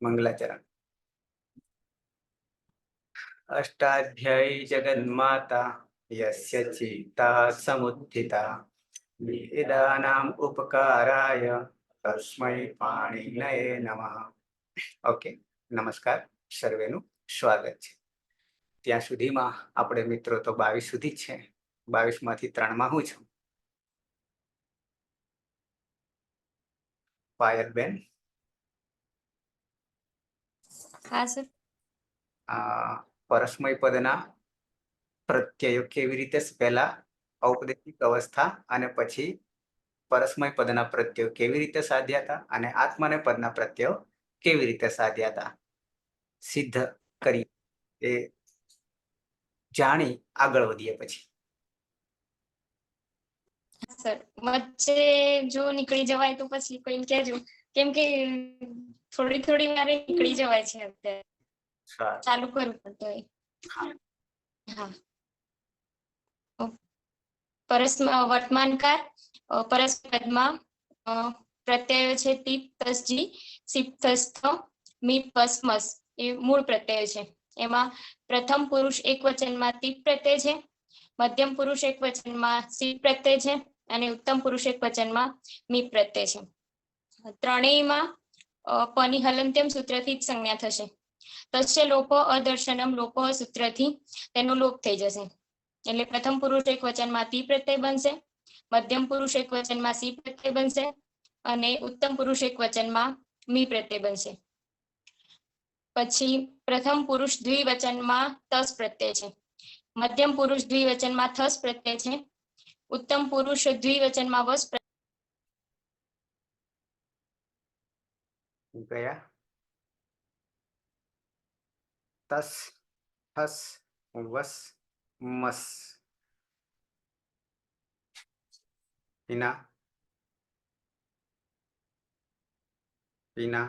મંગલાચરણ. અષ્ટાધ્યાયી જગન્માતા યસ્ય ચિત્તા સમુત્થિતા વેદાનામ ઉપકારાય તસ્મૈ પાણિનયે નમઃ. ઓકે, નમસ્કાર, સર્વેનું સ્વાગત છે. ત્યાં સુધીમાં આપણે મિત્રો તો 22 સુધી જ છે. 22 માંથી 3 માં હું છું. પાયલબેન, હા સર. પરસ્મય પદના પ્રત્યયો કેવી રીતે પહેલા ઔપદેશિક અવસ્થા અને પછી પરસ્મય પદના પ્રત્યયો કેવી રીતે સાધ્યા હતા અને આત્મને પદના પ્રત્યયો કેવી રીતે સાધ્યા હતા સિદ્ધ કરી એ જાણી આગળ વધીએ. પછી સર વચ્ચે જો નીકળી જવાય તો પછી કોઈ કહેજો, કેમ કે થોડી થોડી વારે નીકળી જવાય છે અત્યારે. ચાલુ કરવું પડતું હોય. હા. વર્તમાનકાળ પરસ્મય પદમાં પ્રત્યયો છે ટીપ તસજી, સીપ તસ્થ, મીપ પસ્મસ એ મૂળ પ્રત્યય છે. એમાં પ્રથમ પુરુષ એક વચનમાં ટીપ પ્રત્યય છે, મધ્યમ પુરુષ એક વચનમાં સીપ પ્રત્યય છે અને ઉત્તમ પુરુષ એક વચનમાં મીપ પ્રત્યય છે. ત્રણેયમાં પની હલંત્યમ સૂત્રથી જ સંજ્ઞા થશે. તસ્ય લોપો અદર્શનમ લોપો સૂત્રથી તેનો લોપ થઈ જશે. એટલે પ્રથમ પુરુષ એક વચનમાં તી પ્રત્યય બનશે, મધ્યમ પુરુષ એક વચનમાં સી પ્રત્યય બનશે અને ઉત્તમ પુરુષ એક વચનમાં મી પ્રત્યય બનશે. પછી પ્રથમ પુરુષ દ્વિવચનમાં તસ પ્રત્યય છે, મધ્યમ પુરુષ દ્વિવચનમાં થસ પ્રત્યય છે, ઉત્તમ પુરુષ દ્વિવચનમાં વસ ગયા. તસ, થસ, વસ, મસ. હિના, હિના,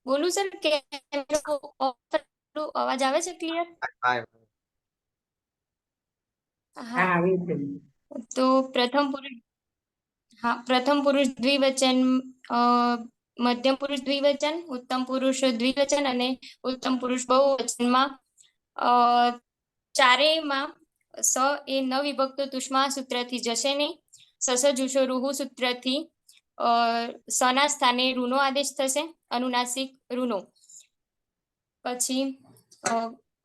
બોલું સર કે અવાજ આવે છે ક્લિયર? હા. તો પ્રથમ પુરુષ દ્વિવચન, મધ્યમ પુરુષ દ્વિવચન, ઉત્તમ પુરુષ દ્વિવચન અને ઉત્તમ પુરુષ બહુવચનમાં ચારેયમાં સ એ ન વિભક્ત તુષ્મા સૂત્રથી જશે નહીં. સસ જુષો રૂહુ સૂત્રથી સના સ્થાને રૂનો આદેશ થશે, અનુનાસિક રૂનો. પછી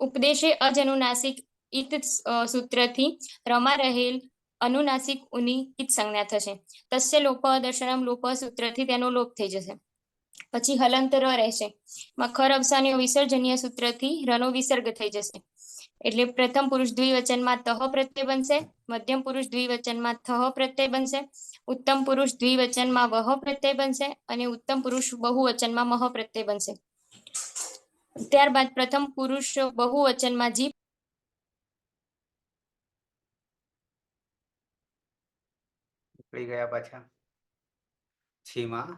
ઉપદેશે અજનુનાસિક ઈત સૂત્રથી રમા રહેલ અનુનાસિક ઉની ઈત સંજ્ઞા થશે. તસ્ય લોપ દર્શનમ લોપ સૂત્રથી તેનો લોપ થઈ જશે. પછી હલંત ર રહેશે. ખર અવસાનીય વિસર્જનીય સૂત્રથી રનો વિસર્ગ થઈ જશે. એટલે પ્રથમ પુરુષ દ્વિવચનમાં તહ પ્રત્યય બનશે, મધ્યમ પુરુષ દ્વિવચનમાં થહ પ્રત્યય બનશે, ઉત્તમ પુરુષ દ્વિવચનમાં વહ પ્રત્યય બનશે અને ઉત્તમ પુરુષ બહુવચનમાં મહ પ્રત્યય બનશે. ત્યારબાદ પ્રથમ પુરુષ બહુવચનમાં જી નીકળી ગયા. પાછા છીમાં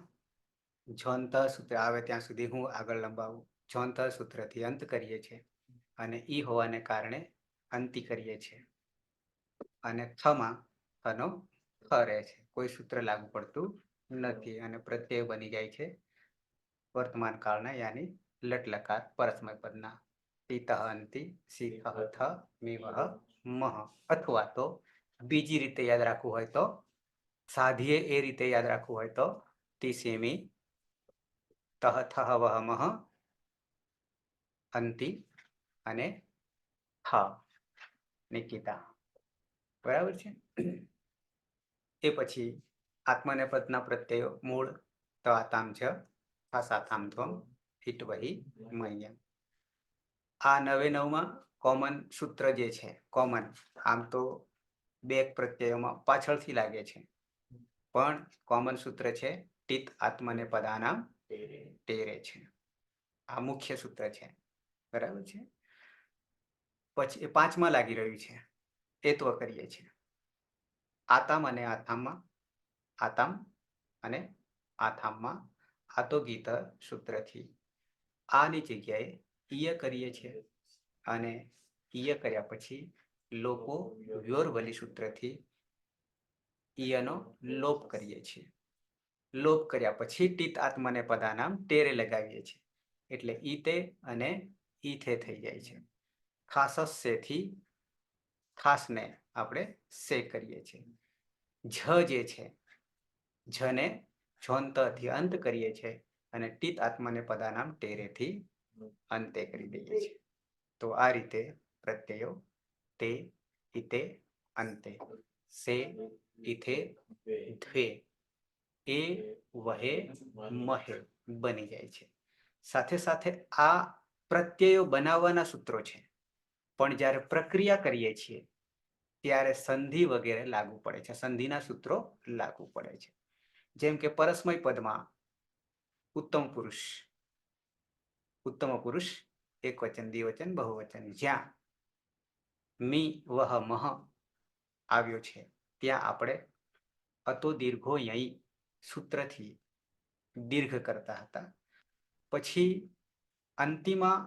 ઝોંત સૂત્ર આવે ત્યાં સુધી હું આગળ લંબાવું. ઝોંત સૂત્રથી અંત કરીએ છીએ અને ઈ હોવાને કારણે અંતિ કરીએ છીએ. અને થમાં થનો થ રહે છે, કોઈ સૂત્ર લાગુ પડતું નથી અને પ્રત્યય બની જાય છે વર્તમાન કાળના, યાની લટ લકાર પરસ્મય પદના. પિતઃ અંતિ સિંહ થ મીવહ મહ. અથવા તો બીજી રીતે યાદ રાખવું હોય તો, સાધીએ એ રીતે યાદ રાખવું હોય તો ટીસીમી તહ થહ વહ મહ અંતિ અને હ નિકિતા. બરાબર છે. એ પછી આત્મનેપદના પ્રત્યયો મૂળ તો આતામ છે સાતામ ધ્વમ હિટ વહી મહ્ય. આ 99માં કોમન સૂત્ર જે છે, કોમન આમ તો બે પ્રત્યયોમાં પાછળથી લાગે છે, પણ કોમન સૂત્ર છે ટીત આત્મને પદાનામ ટેરે છે. આ મુખ્ય સૂત્ર છે. બરાબર છે. પછી એ 5માં લાગી રહ્યું છે, એત્વ કરીએ છીએ. આતામ અને આથામમાં, આતામ અને આથામમાં આતો ગીત સૂત્રથી આની જગ્યાએ ઈય કરીએ છીએ અને ઈય કર્યા પછી લોકો વ્યોરવલી સૂત્રથી ઈયનો લોપ કરીએ છીએ. લોપ કર્યા પછી ટીત આત્મને પદાનામ ટેરે લગાવીએ છીએ. એટલે ઈતે અને ઈથે થઈ જાય છે. ખાસ સેથી ખાસને આપણે સે કરીએ છીએ. જ જે છે જને જોંતથી અંત કરીએ છીએ અને ટીત આત્મને પદાનામ ટેરેથી અંતે કરી દઈએ છીએ. તો આ રીતે પ્રત્યયો તે, ઇતે, અંતે, સે, ઇથે, ધ્વે, એ, વહે, મહે બની જાય છે. સાથે સાથે આ પ્રત્યયો બનાવવાના સૂત્રો છે, પણ જ્યારે પ્રક્રિયા કરીએ છીએ ત્યારે સંધિ વગેરે લાગુ પડે છે, સંધિના સૂત્રો લાગુ પડે છે. જેમ કે પરસ્મય પદમાં ઉત્તમ પુરુષ, ઉત્તમ પુરુષ એક વચન, દ્વિવચન, બહુવચન, જ્યાં મી વહ મહ આવ્યો છે ત્યાં આપણે અતો દીર્ઘો યઈ સૂત્રથી દીર્ઘ કરતા હતા. પછી અંતિમાં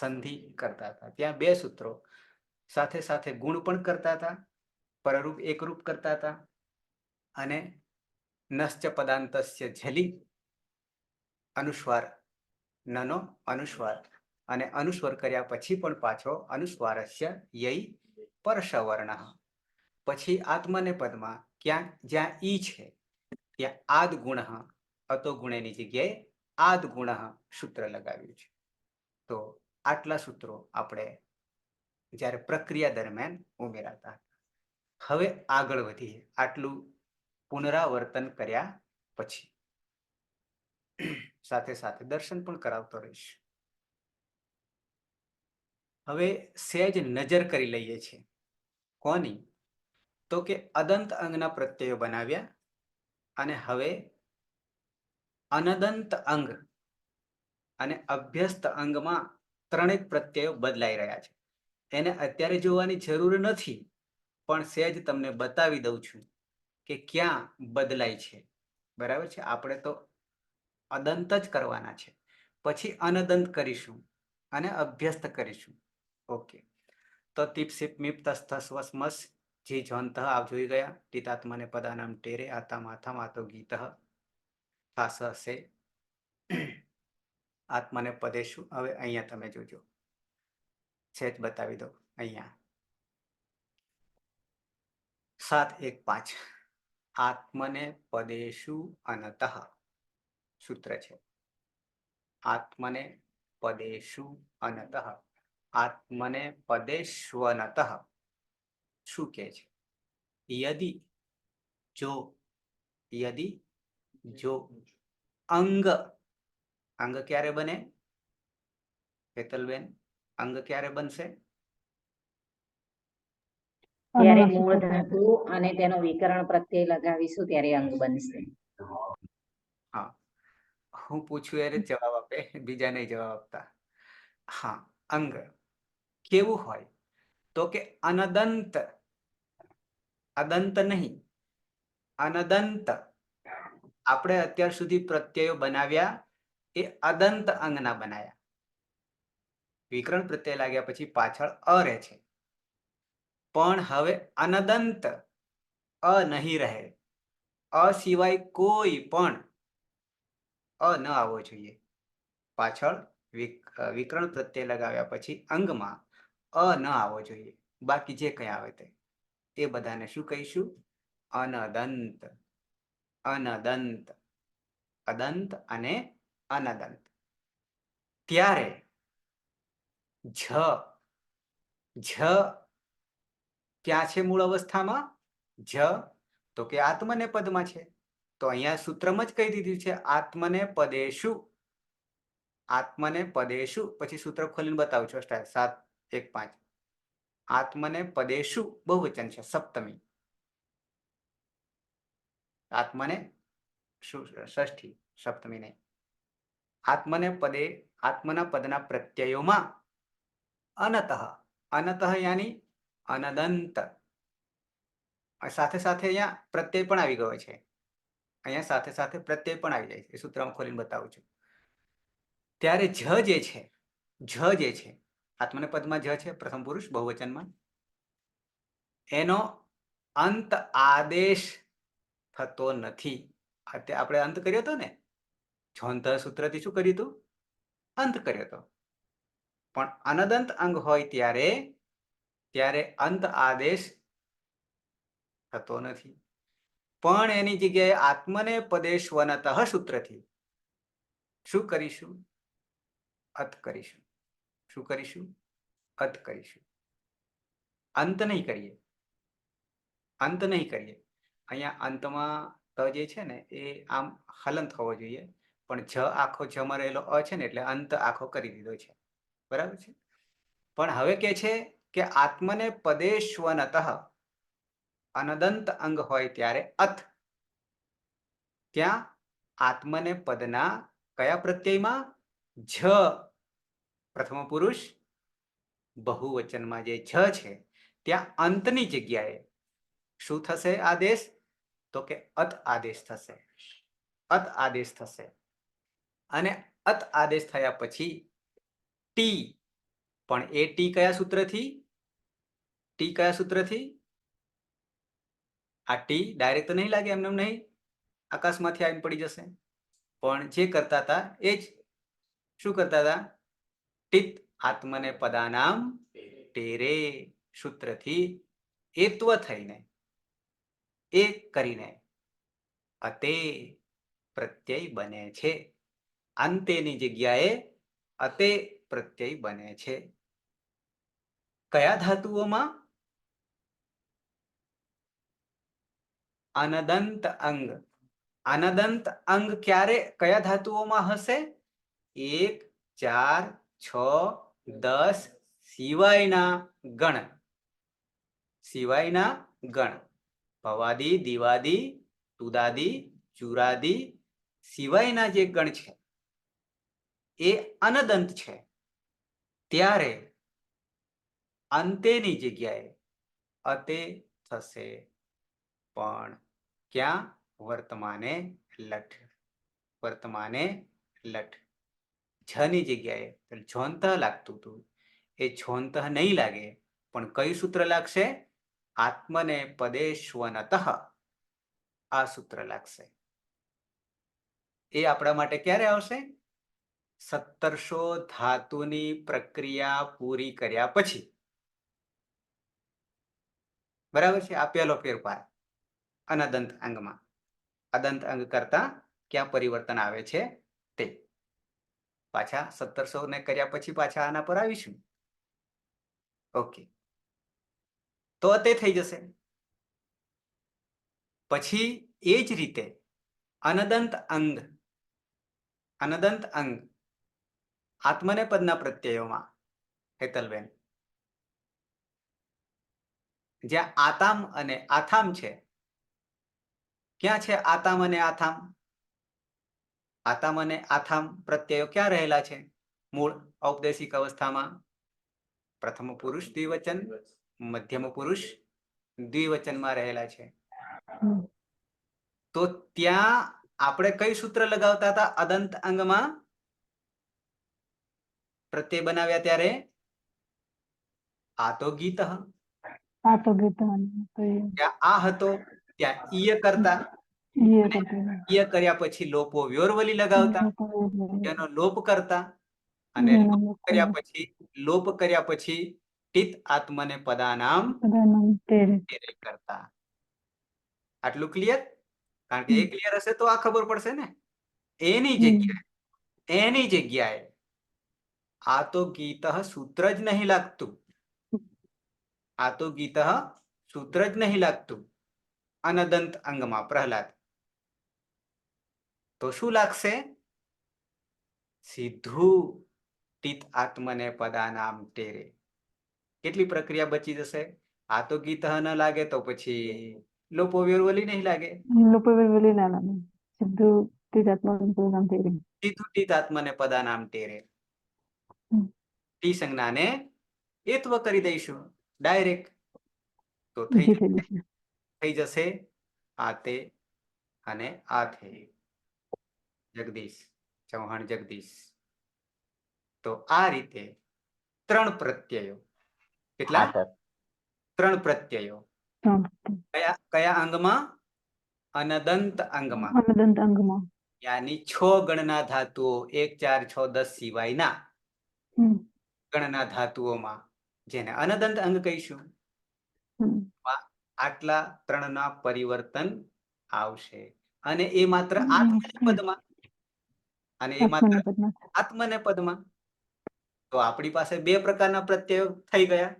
સંધિ કરતા હતા. ત્યાં બે સૂત્રો સાથે સાથે ગુણ પણ કરતા હતા, પરરૂપ એકરૂપ કરતા હતા અને નશ્ચ પદાંતસ્ય ઝલી અનુસ્વાર, નનો અનુસ્વાર અને અનુસ્વાર કર્યા પછી પણ પાછો અનુસ્વારસ્ય યઈ પરસવર્ણ. પછી આત્મને પદમાં ક્યાંક જ્યાં ઈ છે ત્યાં આદ ગુણ અતો ગુણેની જગ્યાએ આદ ગુણ સૂત્ર લગાવ્યું છે. તો આટલા સૂત્રો આપણે જ્યારે પ્રક્રિયા દરમિયાન ઉમેરાતા. હવે આગળ વધીએ આટલું પુનરાવર્તન કર્યા પછી. સાથે સાથે દર્શન પણ કરાવતો રહીશ. હવે સહેજ નજર કરી લઈએ છીએ. કોની? તો કે અદંત અંગના પ્રત્યયો બનાવ્યા અને હવે અનદંત અંગ અને અભ્યસ્ત અંગમાં ત્રણેક પ્રત્યયો બદલાઈ રહ્યા છે. એને અત્યારે જોવાની જરૂર નથી, પણ સહેજ તમને બતાવી દઉં છું કે ક્યાં બદલાય છે. બરાબર છે. આપણે તો અદંત જ કરવાના છે, પછી અનદંત કરીશું અને અભ્યસ્ત કરીશું. ઓકે, તો તીપ સિપ મીપ તસ થસ વસ મસ જી જોંત આપ જોઈ ગયા. ટીતાત્મને પદાનામ ટેરે આતા માથા માતો ગીત થાસ સે આત્મને પદેશું. હવે અહીંયા તમે જોજો, સહેજ બતાવી દો. અહીંયા 7-1-5 આત્મને પદેશુ અનતઃ સૂત્ર છે. આત્મને પદેશુ અનતઃ, આત્મને પદેષ્વનતઃ શું કે છે? યદિ જો અંગ, અંગ ક્યારે બને હેતલબેન? અંગ ક્યારે બનશે? ત્યારે મૂળ ધાતુ અને તેનો વિકરણ પ્રત્યય લગાવીશું ત્યારે અંગ બનશે. હા, હું પૂછું એને જવાબ આપે, બીજા નહીં જવાબ આપતા. હા, અંગ કેવું હોય? તો કે અનદંત, અદંત નહીં, અનદંત. આપણે અત્યાર સુધી પ્રત્યયો બનાવ્યા એ અદંત અંગના બનાયા. વિકરણ પ્રત્યય લાગ્યા પછી પાછળ અ રહે છે, પણ હવે અનદંત અ નહીં રહે. અ સિવાય કોઈ પણ અ ન આવવો જોઈએ. પાછળ વિકરણ પ્રત્યય લગાવ્યા પછી અંગમાં અ ન આવવો જોઈએ. બાકી જે કંઈ આવે તે એ બધાને શું કહીશું? અનદંત. અનદંત, અદંત અને અનદંત. ત્યારે ક્યાં છે મૂળ અવસ્થામાં? તો કે આત્મને પદમાં છે. તો અહીંયા સૂત્રમાં જ કહી દીધું છે આત્મને પદેશુ. આત્મને પદેશુ, પછી સૂત્ર ખોલીને બતાવું છું. 7-1-5 આત્મને પદેશુ બહુવચન છે, સપ્તમી. આત્મને ષષ્ઠી, સપ્તમી નહીં. આત્મને પદે, આત્મના પદના પ્રત્યયોમાં અનતઃ, અનતઃ યાની અનદંત. સાથે સાથે અહીંયા પ્રત્યય પણ આવી ગયો છે. અહીંયા સાથે સાથે પ્રત્યય પણ આવી જાય છે. એ સૂત્રમાં ખોલીને બતાવું છું. ત્યારે જ જે છે આત્મને પદમાં જ છે, પ્રથમ પુરુષ બહુવચનમાં, એનો અંત આદેશ થતો નથી. આપણે અંત કર્યો હતો ને, છોંતર સૂત્રથી શું કર્યું હતું? અંત કર્યો હતો. પણ અનદંત અંગ હોય ત્યારે અંત આદેશ થતો નથી. પણ એની જગ્યાએ આત્મને પદેશ્વનતઃ સૂત્રથી શું કરીશું? અત કરીશું. શું કરીશું? અત કરીશું. અંત નહીં કરીએ. અંત નહીં કરીએ. અહીંયા અંતમાં ત જે છે ને એ આમ હલન થવો જોઈએ, પણ જ આખો જમાં રહેલો અ છે ને એટલે અંત આખો કરી દીધો છે. બરાબર છે? પણ હવે કે છે કે આત્મને પદેશ્વનતઃ અનદંત અંગ હોય ત્યારે અથ. ત્યાં આત્મને પદના કયા પ્રત્યયમાં? જ પ્રથમ પુરુષ બહુવચનમાં જે જ છે ત્યાં અંતની જગ્યાએ શું થશે આદેશ? તો કે અત આદેશ થશે. અત આદેશ થશે. અને અત આદેશ થયા પછી ટી. પણ એ ટી કયા સૂત્રથી? ટી કયા સૂત્રથી? આ ટી ડાયરેક્ટ તો નહીં લાગે, એમને નહીં આકાશમાંથી આવીને પડી જશે. પણ જે કરતા હતા એ જ શું કરતા હતા? ટિત આત્મને પદાનામ ટેરે સૂત્રથી એત્વ થઈને એ કરીને અતે પ્રત્યય બને છે. અંતેની જગ્યાએ અતે પ્રત્યય બને છે. કયા ધાતુઓમાં? અનદંત અંગ. અનદંત અંગ ક્યારે કયા ધાતુઓમાં હશે? 1, 4, 6, 10 સિવાયના ગણ. સિવાયના ગણ. ભવાદી, દિવાદી, તુદાદી, ચુરાદી સિવાયના જે ગણ છે એ અનદંત છે. ત્યારે અંતેની જગ્યાએ અતે થશે. પણ ક્યાં? વર્તમાને લઠ. વર્તમાને લઠ. છની જગ્યાએ ઝોંત લાગતું હતું એ ઝોંત નહીં લાગે, પણ કયું સૂત્ર લાગશે? આત્મને પદેશ્વનતઃ આ સૂત્ર લાગશે. એ આપણા માટે ક્યારે આવશે? 1700 ધાતુની પ્રક્રિયા પૂરી કર્યા પછી. બરાબર છે? આ પહેલો ફેરફાર અનદંત અંગમાં. અદંત અંગ કરતા ક્યાં પરિવર્તન આવે છે તે પાછા 1700 ને કર્યા પછી પાછા આના પર આવીશું. ઓકે, તો તે થઈ જશે. પછી એ જ રીતે અનદંત અંગ. અનદંત અંગ આત્મને પદના પ્રત્યયોમાં હેતલબેન જ્યાં આતામ અને આથામ છે, ક્યાં છે આતામ અને આથામ? આતામ અને આથામ પ્રત્યયો ક્યાં રહેલા છે? મૂળ ઔપદેશિક અવસ્થામાં પ્રથમ પુરુષ દ્વિવચન, મધ્યમ પુરુષ દ્વિવચનમાં રહેલા છે. તો ત્યાં આપણે કઈ સૂત્ર લગાવતા હતા? અદંત અંગમાં પ્રત્યય બનાવ્યા ત્યારે આ તો ગીત. ત્યાં આ હતો, ત્યાં ઈય કરતા. ઈય કર્યા પછી લોપો વ્યોરવલી લગાવતા, એનો લોપ કરતા. અને લોપ કર્યા પછી ટિત આત્મને પદાનામ ટેરે કરતા. આટલું ક્લિયર? કારણ કે એ ક્લિયર હશે તો આ ખબર પડશે ને. એની જગ્યાએ આ તો ગીત સૂત્ર જ નહીં લાગતું. આ તો ગીત સૂત્ર જ નહીં લાગતું અનદંત અંગમાં પ્રહલાદ. તો શું લાગશે? સીધું ટિત આત્મને પદાનામ ટેરે. કેટલી પ્રક્રિયા બચી જશે? આ તો ગીત ન લાગે તો પછી લોપો વ્યોરવલી નહીં લાગે. સીધું ટિત આત્મને પદાનામ ટેરે. ટી સંજ્ઞાને એત્વ કરી દઈશું ડાયરેક્ટ. તો થઈ જશે આ તે અને આ થે. જગદીશ ચૌહાણ જગદીશ. તો આ રીતે 3 પ્રત્યયો. કેટલા? 3 પ્રત્યયો કયા કયા અંગમાં? અનદંત અંગમાં. અનદંત અંગમાં. યાની 6 ગણના ધાતુઓ 1 4 6 10 સિવાયના હમ, ગણના ધાતુઓમાં જેને અનદંત અંગ કહીશું હમ. આટલા ત્રણના પરિવર્તન આવશે અને એ માત્ર હમ. આત્મનેપદમાં અને એ માત્ર આત્મનેપદમાં. આત્મનેપદમાં. તો આપણી પાસે બે પ્રકારના પ્રત્યયો થઈ ગયા.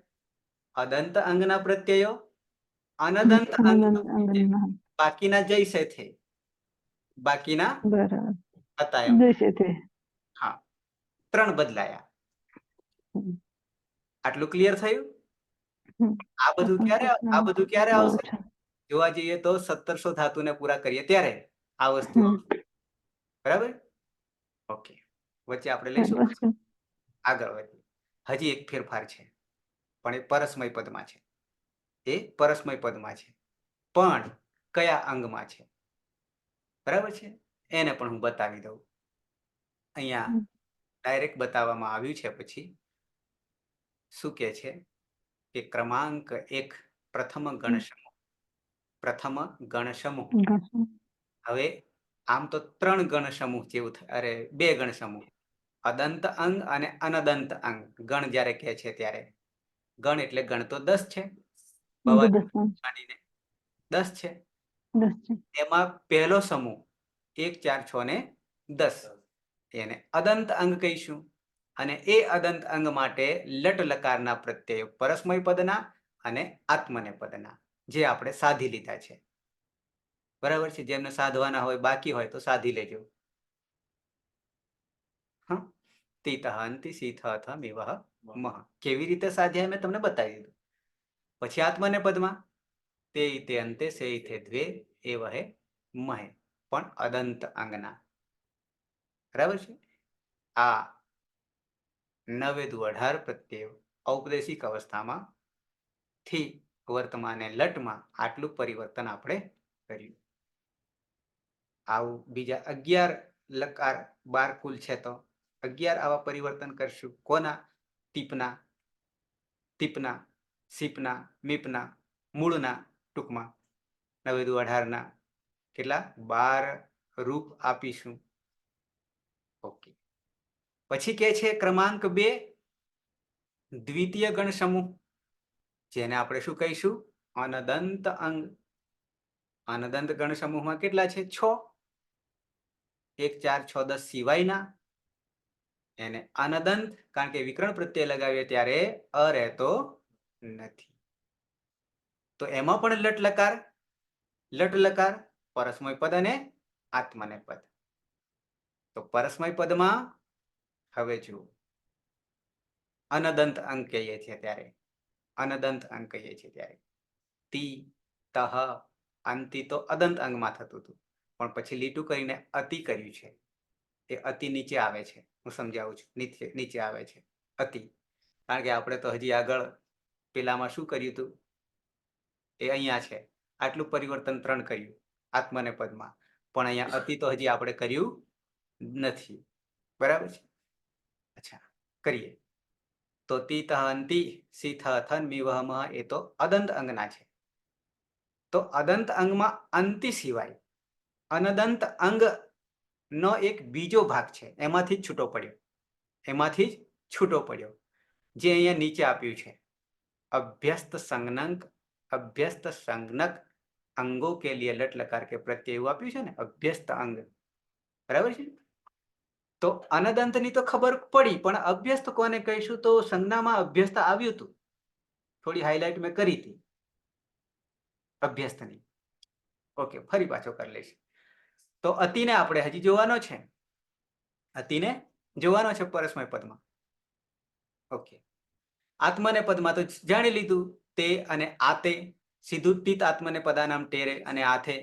અદંત અંગના પ્રત્યયો, અનદંત અંગના અનદંત પ્રત્યયો. અંગના. બાકીના જૈસે થે, બાકીના બરાબર. હતા એમ. જૈસે થે. હા, ત્રણ બદલાયા. હમ, આટલું ક્લિયર થયું? હમ. આ બધું ક્યારે બહુ આવશે? છે. જોવા જઈએ તો 1700 ધાતુને પૂરા કરીએ ત્યારે આ વસ્તુ હમ. આવશે. બરાબર? ઓકે, વચ્ચે આપણે લઈશું બસ. આગળ વધીએ. હજી એક ફેરફાર છે, પણ એ પરસ્મય પદમાં છે. એ પરસ્મય પદમાં છે, પણ કયા અંગમાં છે? બરાબર છે? એને પણ હું બતાવી દઉં. અહીંયા હમ. ડાયરેક્ટ બતાવવામાં આવ્યું છે. પછી શું કે છે કે ક્રમાંક 1 પ્રથમ ગણ સમૂહ. પ્રથમ ગણ સમૂહ. ઘસું. હવે આમ તો 3 ગણ સમૂહ જેવું થાય, અરે 2 ગણ સમૂહ, અદંત અંગ અને અનદંત અંગ. ગણ જ્યારે કહે છે ત્યારે ગણ એટલે ગણ તો 10 છે, દસ. માંડીને 10 છે. 10 છે. એમાં પહેલો સમૂહ 1 4 6 ને 10, એને અદંત અંગ કહીશું. અને એ અદંત અંગ માટે લટ લકારના પ્રત્યયો પરસ્મય પદના અને આત્મનેપદના, જે આપણે સાધી લીધા છે. બરાબર છે? જેમને સાધવાના હોય, બાકી હોય તો સાધી લેજો. હા, તીતઃ અંતિ સીથ અથ મેવહ મહ. કેવી રીતે સાધ્યા મેં તમને બતાવી દીધું. પછી આત્મનેપદમાં તે ઇતે અંતે સે ઇથે દ્વે એવ હે મહે, પણ અદંત અંગના. બરાબર છે? આ 9 દુ 18 પ્રત્યયો ઔપદેશિક અવસ્થામાં થી વર્તમાને લટમાં આટલું પરિવર્તન આપણે કર્યું. આવું બીજા 11 લકાર 12 કુલ છે, તો 11 આવા પરિવર્તન કરશું. કોના? ટીપના, ટીપના, સીપના, મીપના, મૂળના, ટૂંકમાં 9 દુ 18 કેટલા? 12 રૂપ આપીશું. ઓકે. પછી કે છે ક્રમાંક 2 દ્વિતીય ગણ સમૂહ, જેને આપણે શું કહીશું? અનદંત અંગ. અનદંત ગણ સમૂહમાં કેટલા છે? 6. 1 4 6 10 સિવાયના એને અનદંત, કારણ કે વિકરણ પ્રત્યય લગાવીએ ત્યારે અ રહેતો નથી. તો એમાં પણ લટ લકાર, લટ લકાર, પરસ્મય પદ અને આત્મનેપદ. તો પરસ્મય પદમાં હવે જુઓ, અનદંત અંગ કહીએ છીએ ત્યારે, અનદંત અંગ કહીએ છીએ ત્યારે તી, તહ, અંતિ તો અદંત અંગમાં થતું હતું, પણ પછી લીટું કરીને અતિ કર્યું છે. એ અતિ નીચે આવે છે. હું સમજાવું છું. નીચે આવે છે અતિ, કારણ કે આપણે તો હજી આગળ પેલામાં શું કર્યું હતું? એ અહીંયા છે. આટલું પરિવર્તન 3 કર્યું આત્મનેપદમાં, પણ અહીંયા અતિ તો હજી આપણે કર્યું નથી. બરાબર છે? અચ્છા, કરીએ તો તી તહ અંતિ સીથ અથન મિવહ મહ, એ તો અદંત અંગના છે. તો અદંત અંગમાં અંતિ સિવાય અનદંત અંગ નો એક બીજો ભાગ છે, એમાંથી જ છૂટો પડ્યો. એમાંથી જ છૂટો પડ્યો, જે અહીંયા નીચે આપ્યું છે. અભ્યસ્ત સંજ્ઞક, અભ્યસ્ત સંજ્ઞક અંગો કે લીએ લટ લકાર કે પ્રત્યય એવું આપ્યું છે ને, અભ્યસ્ત અંગ. બરાબર છે? તો અનદંતની તો ખબર પડી, પણ અભ્યસ્ત કોને કહીશું? તો સંજ્ઞામાં અભ્યસ્ત આવ્યું હતું, થોડી હાઇલાઇટ મેં કરી હતી અભ્યસ્તની. ઓકે, ફરી પાછો કરી લઈશ. તો અતિને આપણે હજી જોવાનો છે, અતિને જોવાનો છે પરસ્મય પદમાં. ઓકે, આત્મને પદમાં તો જાણી લીધું, તે અને આતે. સીધું તીત આત્મને પદાનામ ટેરે અને આથે,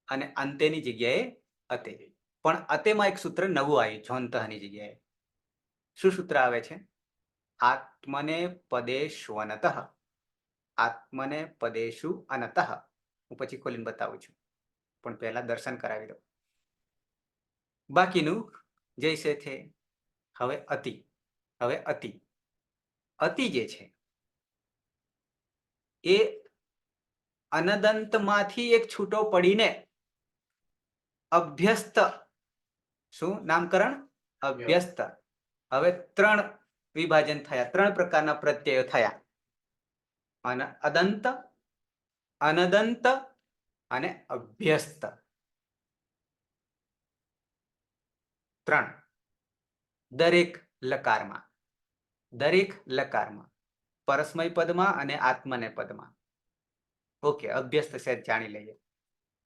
અને અંતેની જગ્યાએ અતે. પણ અતેમાં એક સૂત્ર નવું આવ્યું, જોંતઃની જગ્યાએ. શું સૂત્ર આવે છે? આત્મને પદેષુ અનતઃ, આત્મને પદેષુ અનતઃ. હું પછી ખોલીને બતાવું છું, પણ પહેલા દર્શન કરાવી દઉં. બાકીનું જૈસે થે. હવે અતિ, હવે અતિ, અતિ જે છે એ અનદંતમાંથી એક છૂટો પડીને અભ્યસ્ત, શું નામકરણ? અભ્યસ્ત. હવે 3 વિભાજન થયા, 3 પ્રકારના પ્રત્યયો થયા. અદંત, અનદંત અને અભ્યસ્ત. 3 દરેક લકારમાં, પરસ્મય પદમાં અને આત્મને પદમાં. ઓકે, અભ્યસ્ત સેજ જાણી લઈએ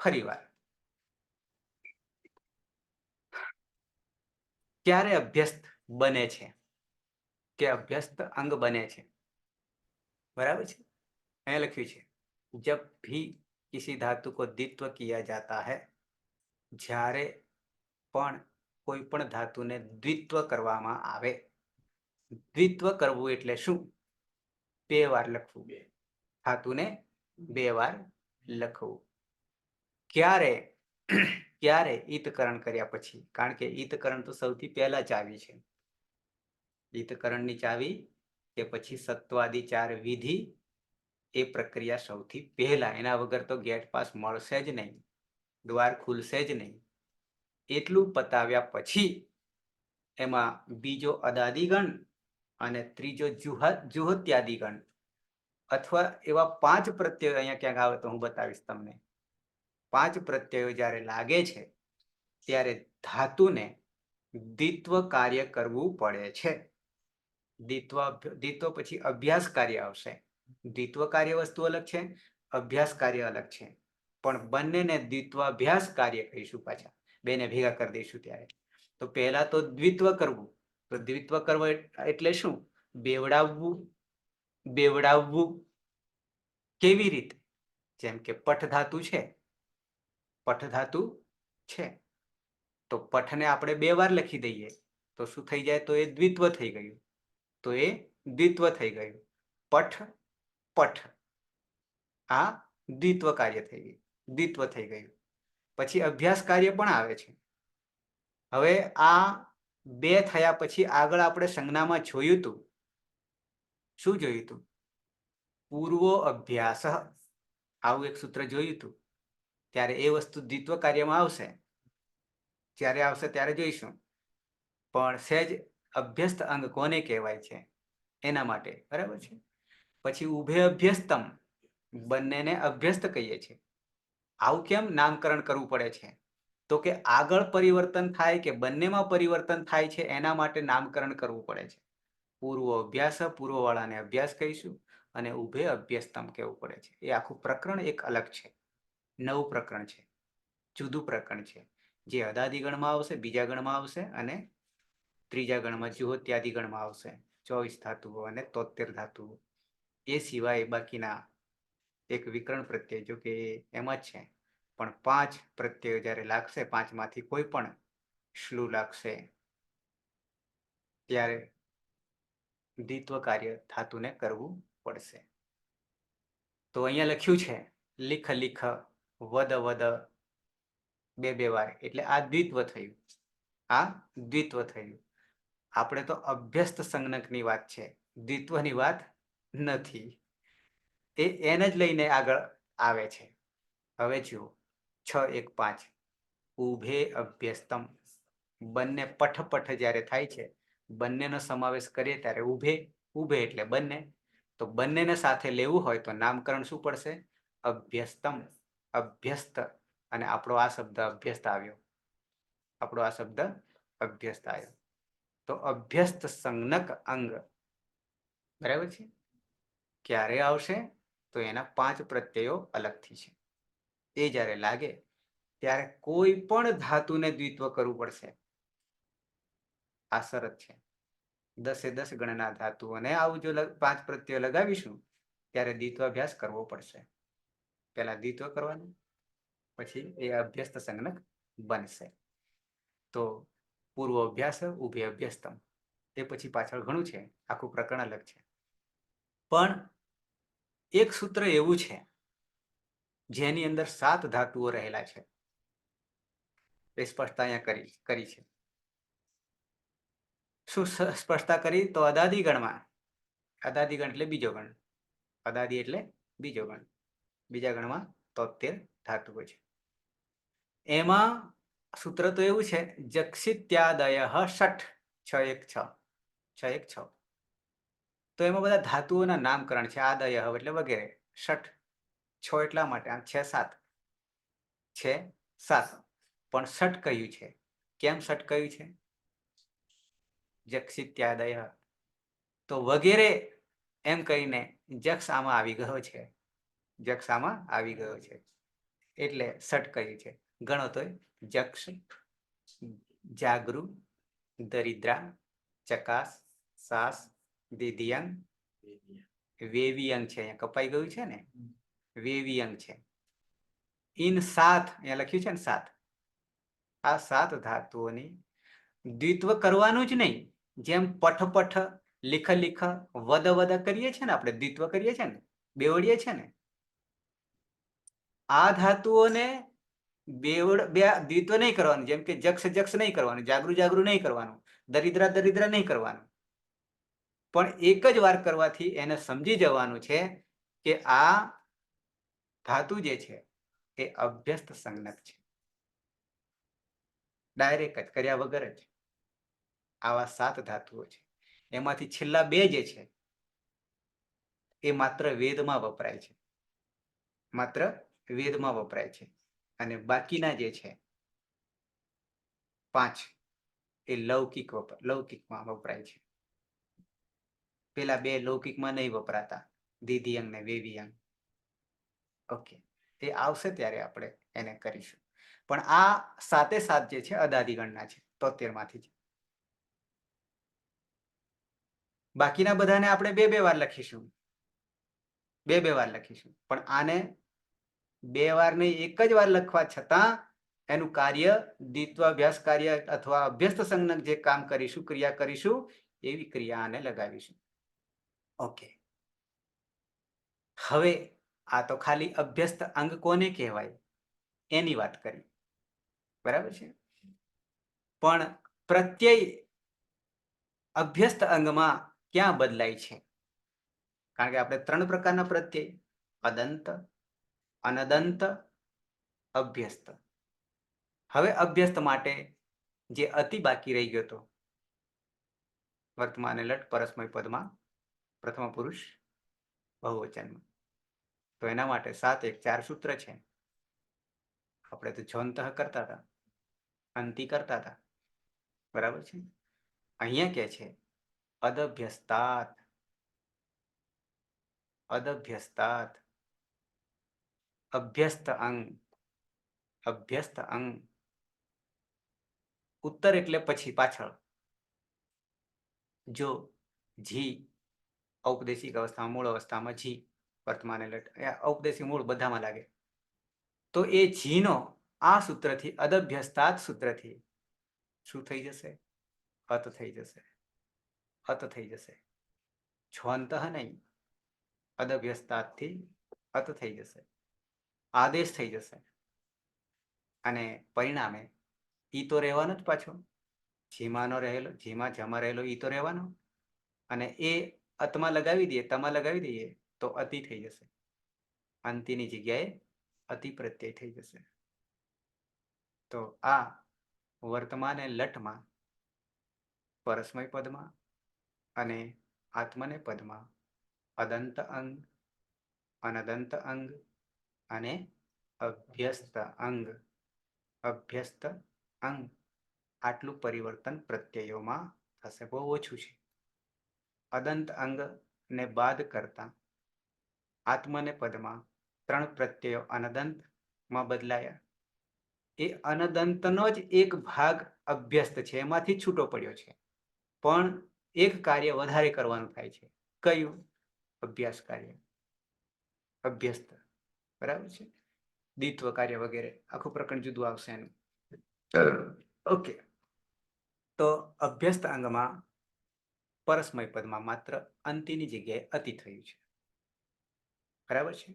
ફરીવાર. ક્યારે અભ્યસ્ત બને છે કે અભ્યસ્ત અંગ બને છે? बराबर है। અહીંયા લખ્યું છે जब भी किसी धातु को द्वित्व किया जाता है, જ્યારે પણ કોઈ પણ ધાતુને દ્વિત્વ કરવામાં આવે. દ્વિત્વ કરવું એટલે શું? 2 વાર લખવું. ધાતુને 2 વાર લખવું. ક્યારે? ક્યારે? ઈતકરણ કર્યા પછી. કારણ કે ઈતકરણ તો સૌથી પહેલા ચાવી છે. ઈતકરણની ચાવી કે પછી સત્વાદી 4 વિધિ, એ પ્રક્રિયા સૌથી પહેલા. એના વગર તો ગેટ પાસ મળશે જ નહીં, દ્વાર ખુલશે જ નહીં. એટલું પતાવ્યા પછી એમાં બીજો અદાદિગણ અને ત્રીજો જુહોત્યાદિગણ, અથવા એવા 5 પ્રત્યયો અહીંયા ક્યાંક આવે તો હું બતાવીશ તમને. 5 પ્રત્યયો જ્યારે લાગે છે ત્યારે ધાતુને દ્વિત્વ કાર્ય કરવું પડે છે. દ્વિત્વ પછી અભ્યાસ કાર્ય આવશે. દ્વિત્વ કાર્ય વસ્તુ અલગ છે, અભ્યાસ કાર્ય અલગ છે. પણ બંનેને દ્વિત્વાભ્યાસ કાર્ય કહીશું. પાછા બેને ભેગા કરી દઈશું ત્યારે. તો પહેલા તો દ્વિત્વ કરવું. તો દ્વિત્વ કરવું એટલે શું? બેવડાવવું. કેવી રીતે? જેમ કે પઠ ધાતુ છે, તો પઠને આપણે 2 વાર લખી દઈએ તો શું થઈ જાય? તો એ દ્વિત્વ થઈ ગયું. પઠ, આ દ્વિત્વ કાર્ય થઈ ગયું. પછી અભ્યાસ કાર્ય પણ આવે છે. હવે આ 2 થયા પછી આગળ આપણે સંજ્ઞામાં જોયું હતું. શું જોયું હતું? પૂર્વો અભ્યાસ, આવું એક સૂત્ર જોયું હતું. ત્યારે એ વસ્તુ દ્વિત્વ કાર્યમાં આવશે. જ્યારે આવશે ત્યારે જોઈશું. પણ સહેજ અભ્યસ્ત અંગ કોને કહેવાય છે એના માટે. બરાબર છે. પછી ઉભે અભ્યસ્તમ, બંનેને અભ્યસ્ત કહીએ છીએ. આવું કેમ નામકરણ કરવું પડે છે? તો કે આગળ પરિવર્તન થાય કે બંનેમાં પરિવર્તન થાય છે એના માટે નામકરણ કરવું પડે છે. પૂર્વ અભ્યાસ, પૂર્વવાળાને અભ્યાસ કહીશું, અને ઉભે અભ્યસ્તમ કહેવું પડે છે. એ આખું પ્રકરણ એક અલગ છે, નવું પ્રકરણ છે, જુદું પ્રકરણ છે, જે અદાદિગણમાં આવશે, બીજા ગણમાં આવશે અને ત્રીજા ગણમાં જુહોત્યાદિ ગણમાં આવશે. 24 ધાતુઓ અને 73 ધાતુઓ. એ સિવાય બાકીના એક વિકરણ પ્રત્યય, જો કે એમાં જ છે, પણ 5 પ્રત્યયો જ્યારે લાગશે, 5માંથી કોઈ પણ શ્લુ લાગશે ત્યારે દ્વિત્વ કાર્ય ધાતુને કરવું પડશે. તો અહીંયા લખ્યું છે લીખ, વદ, 2 વાર, એટલે આ દ્વિત્વ થયું. આપણે તો અભ્યસ્ત સંજ્ઞકની વાત છે, દ્વિત્વની વાત નથી. એને જ લઈને આગળ આવે છે. હવે જુઓ 6:1:5 ઉભે અભ્યસ્તમ. બંને પઠ જ્યારે થાય છે, બંનેનો સમાવેશ કરીએ ત્યારે ઉભે એટલે બંને. તો બંનેને સાથે લેવું હોય તો નામકરણ શું પડશે? અભ્યસ્તમ, અભ્યસ્ત. અને આપણો આ શબ્દ અભ્યસ્ત આવ્યો. તો અભ્યસ્ત સંજ્ઞક અંગ. બરાબર છે. ક્યારે આવશે? તો એના 5 પ્રત્યયો અલગથી છે. એ જ્યારે લાગે ત્યારે કોઈ પણ ધાતુને દ્વિત્વ કરવું પડશે. આ શરત છે. 10 ગણના ધાતુઓને આવું જો 5 પ્રત્યયો લગાવીશું ત્યારે દ્વિત્વાભ્યાસ કરવો પડશે. પહેલા દ્વિત્વ કરવાનું, પછી એ અભ્યસ્ત સંજ્ઞક બનશે. તો પૂર્વ અભ્યાસ, ઉભે અભ્યસ્તમ, એ પછી પાછળ ઘણું છે, આખું પ્રકરણ અલગ છે. પણ એક સૂત્ર એવું છે જેની અંદર 7 ધાતુઓ રહેલા છે. એ સ્પષ્ટતા અહીંયા કરી છે. શું સ્પષ્ટતા કરી? તો અદાદિગણમાં, અદાદિગણ એટલે બીજો ગણ, અદાદિ એટલે બીજો ગણ, બીજા ગણમાં 73 ધાતુઓ છે. એમાં સૂત્ર તો એવું છે જક્ષિત્યાદય ષઠ 616 616. તો એમાં બધા ધાતુઓના નામકરણ છે. આદય એટલે વગેરે. ષઠ 6 એટલા માટે આમ 6 7 છે 7 પણ ષઠ કયું છે? કેમ ષઠ કયું છે? જક્ષિત્યાદય તો વગેરે એમ કહીને જક્ષ આમાં આવી ગયો છે. જક્ષ આમાં આવી ગયો છે એટલે ષઠ કયું છે. ગણો તો જક્ષ, જાગૃ, દરિદ્રા, ચકાસ, સાસ, દિદિયંગ, વેવિયંગ છે. અહીંયા કપાઈ ગયું છે ને, વેવિયંગ છે. ઇન 7 અહીંયા લખ્યું છે ને 7. આ 7 ધાતુઓની દ્વિત્વ કરવાનું જ નહીં. જેમ પઠ પઠ, લીખ લીખ, વદ વદ કરીએ છીએ ને આપણે, દ્વિત્વ કરીએ છીએ ને, બેવડીએ છીએ ને, આ ધાતુઓને દ્વિત્વ નહીં કરવાનું. જેમ કે જક્ષ જક્ષ નહીં કરવાનું, જાગૃ જાગૃ નહીં કરવાનું, દરિદ્રા દરિદ્રા નહીં કરવાનું. પણ એક જ વાર કરવાથી એને સમજી જવાનું છે કે આ ધાતુ જે છે એ અભ્યસ્ત સંજ્ઞક છે. ડાયરેક્ટ જ કર્યા વગર જ આવા 7 ધાતુઓ છે. એમાંથી છેલ્લા 2 જે છે એ માત્ર વેદમાં વપરાય છે. માત્ર વેદમાં વપરાય છે. અને બાકીના જે છે 5 એ લૌકિકમાં વપરાય છે. પેલા 2 લૌકિકમાં નહીં વપરાતા, દિદિયંગ ને વેવિયંગ. ઓકે, તે આવશે ત્યારે આપણે એને કરીશું. પણ આ 7 જે છે અદાદિગણના છે, 73 માંથી છે. બાકીના બધાને આપણે 2 વાર લખીશું, 2 વાર લખીશું. પણ આને 2 વાર નહીં, એક જ વાર લખવા છતાં એનું કાર્ય, દ્વિત્વાભ્યાસ કાર્ય અથવા અભ્યસ્ત સંજ્ઞક જે કામ કરીશું, ક્રિયા કરીશું, એવી ક્રિયા આને લગાવીશું. ઓકે, હવે આ તો ખાલી અભ્યસ્ત અંગ કોને કહેવાય એની વાત કરી, બરાબર છે. પણ પ્રત્યય અભ્યસ્ત અંગમાં ક્યાં બદલાય છે? કારણ કે આપણે 3 પ્રકારના પ્રત્યય, અદંત, અનદંત, અભ્યસ્ત. હવે અભ્યસ્ત માટે જે અતિ બાકી રહી ગયો હતો વર્તમાન લટ પરસ્મય પદમાં પ્રથમ પુરુષ બહુવચનમાં, તો એના માટે 7 1 4 સૂત્ર છે. આપણે તો જોનતઃ કરતા હતા, અંતિ કરતા હતા, બરાબર છે. અહીંયા કે છે અદભ્યસ્તાત, અદભ્યસ્તાત, અભ્યસ્ત અંગ, અભ્યસ્ત અંગ. ઉત્તર એટલે પછી પાછળ. જો જી ઔપદેશિક અવસ્થામાં, મૂળ અવસ્થામાં જી વર્તમાન લટ, ઔપદેશિક મૂળ બધામાં લાગે, તો એ જીનો આ સૂત્રથી, અદભ્યસ્તાત સૂત્રથી શું થઈ જશે? અત થઈ જશે. અત થઈ જશે. છ્વંતઃ નહીં, અદભ્યસ્તાતથી અત થઈ જશે, આદેશ થઈ જશે. અને પરિણામે ઈ તો રહેવાનો જ પાછો. જીમાનો રહેલો, જીમા જમા રહેલો ઈ તો રહેવાનો. અને એ અતમાં લગાવી દઈએ, તમા લગાવી દઈએ તો અતિ થઈ જશે. અંતિની જગ્યાએ અતિ પ્રત્યય થઈ જશે. તો આ વર્તમાને લટમાં, પરસ્મય પદમાં અને આત્મને પદમાં અદંત અંગ, અનદંત અંગ અને અભ્યસ્ત અંગ, અભ્યસ્ત અંગ, આટલું પરિવર્તન પ્રત્યયોમાં થશે. બહુ ઓછું છે. અદંત અંગને બાદ કરતા આત્મને પદમાં 3 પ્રત્યયો અનદંતમાં બદલાયા. એ અનદંતનો જ એક ભાગ અભ્યસ્ત છે, એમાંથી છૂટો પડ્યો છે. પણ એક કાર્ય વધારે કરવાનું થાય છે. કયું? અભ્યાસ કાર્ય, અભ્યસ્ત, બરાબર છે. દ્વિત્વ કાર્ય વગેરે આખું પ્રકરણ જુદું આવશે એનું. ઓકે, તો અભ્યસ્ત અંગમાં પરસ્મય પદમાં માત્ર અંતિની જગ્યાએ અતિ થયું છે, બરાબર છે.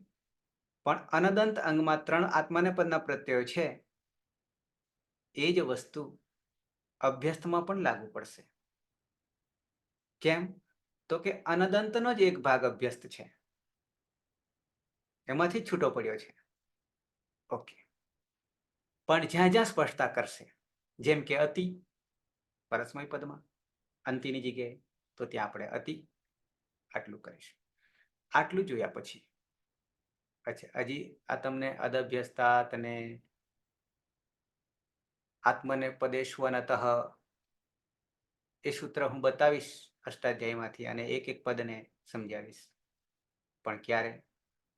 પણ અનદંત અંગમાં 3 આત્માને પદના પ્રત્યયો છે. એ જ વસ્તુ અભ્યસ્તમાં પણ લાગુ પડશે. કેમ? તો કે અનદંતનો જ એક ભાગ અભ્યસ્ત છે. એમાંથી જ છૂટો પડ્યો છે. ઓકે. પણ જ્યાં જ્યાં સ્પષ્ટતા કરશે, જેમ કે અતિ પરસ્મય પદમાં અંતિની જગ્યાએ, તો ત્યાં આપણે અતિ આટલું કરીશું. આટલું જોયા પછી અચ્છા, હજી આ તમને અદભ્યસ્તાત અને આત્મને પદેશ્વનતઃ એ સૂત્ર હું બતાવીશ અષ્ટાધ્યાયમાંથી અને એક એક પદને સમજાવીશ. પણ ક્યારે?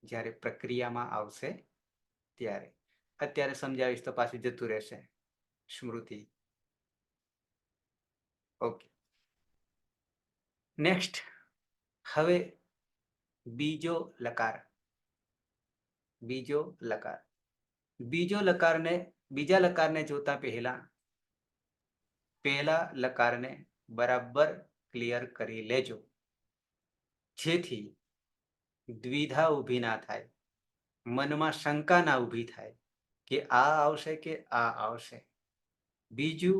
જ્યારે પ્રક્રિયામાં આવશે ત્યારે. અત્યારે સમજાવીશ તો પાછું જતું રહેશે સ્મૃતિ. ઓકે. નેક્સ્ટ, હવે બીજો લકાર. બીજો લકાર. બીજા લકારને જોતા પહેલા લકારને બરાબર ક્લિયર કરી લેજો, જેથી દ્વિધા ઊભી ના થાય, મનમાં શંકા ના ઊભી થાય કે આ આવશે કે આ આવશે. બીજું,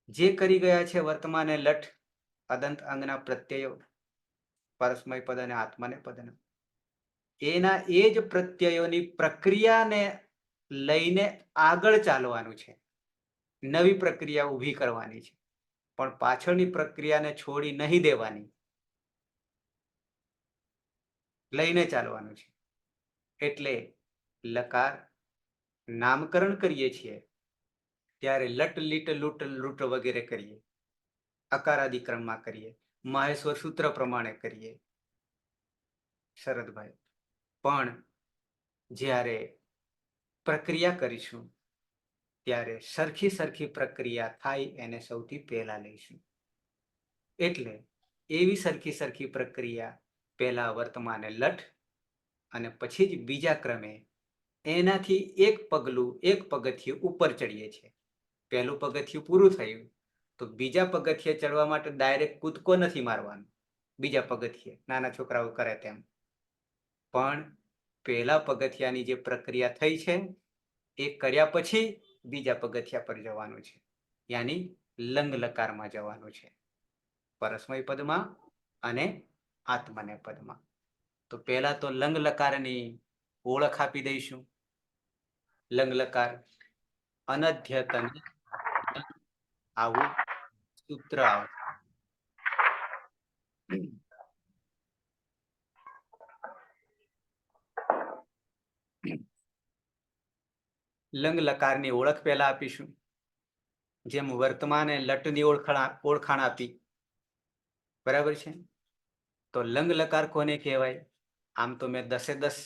જે કરી ગયા છે વર્તમાને લઠ અદંત અંગના પ્રત્યયો પરસ્મય પદ અને આત્મને પદના, એના એ જ પ્રત્યયોની પ્રક્રિયાને લઈને આગળ ચાલવાનું છે. નવી પ્રક્રિયા ઊભી કરવાની છે, પણ પાછળની પ્રક્રિયાને છોડી નહીં દેવાની, લઈને ચાલવાનું છે. એટલે લકાર નામકરણ કરીએ છીએ ત્યારે લટ લીટ લૂટ લૂટ વગેરે કરીએ, અકારાદિક્રમમાં કરીએ, માહેશ્વર સૂત્ર પ્રમાણે કરીએ શરદભાઈ. પણ જ્યારે પ્રક્રિયા કરીશું ત્યારે સરખી પ્રક્રિયા થાય એને સૌથી પહેલા લઈશું. એટલે એવી સરખી પ્રક્રિયા પહેલા વર્તમાને લઠ અને પછી જ બીજા ક્રમે એનાથી એક પગથિયું ઉપર ચડીએ છીએ. પહેલું પગથિયું પૂરું થયું તો બીજા પગથિયે ચડવા માટે ડાયરેક્ટ કૂદકો નથી મારવાનો. બીજા પગથિયે નાના છોકરાઓ કરે તેમ, પણ પહેલા પગથિયાની જે પ્રક્રિયા થઈ છે એ કર્યા પછી બીજા પગથિયા પર જવાનું છે, યાની લંગ લકારમાં જવાનું છે, પરસ્મય પદમાં અને આત્મને પદમાં. તો પહેલા તો લંગ લકારની ઓળખ આપી દઈશું. લંગ લકાર અનધ્યતન, આવું સૂત્ર આવશે. લંગ લકારની ઓળખ પહેલા આપીશું, જેમ વર્તમાને લટની ઓળખાણ આપી. બરાબર છે? તો લંગ લકાર કોને કહેવાય? આમ તો મેં 10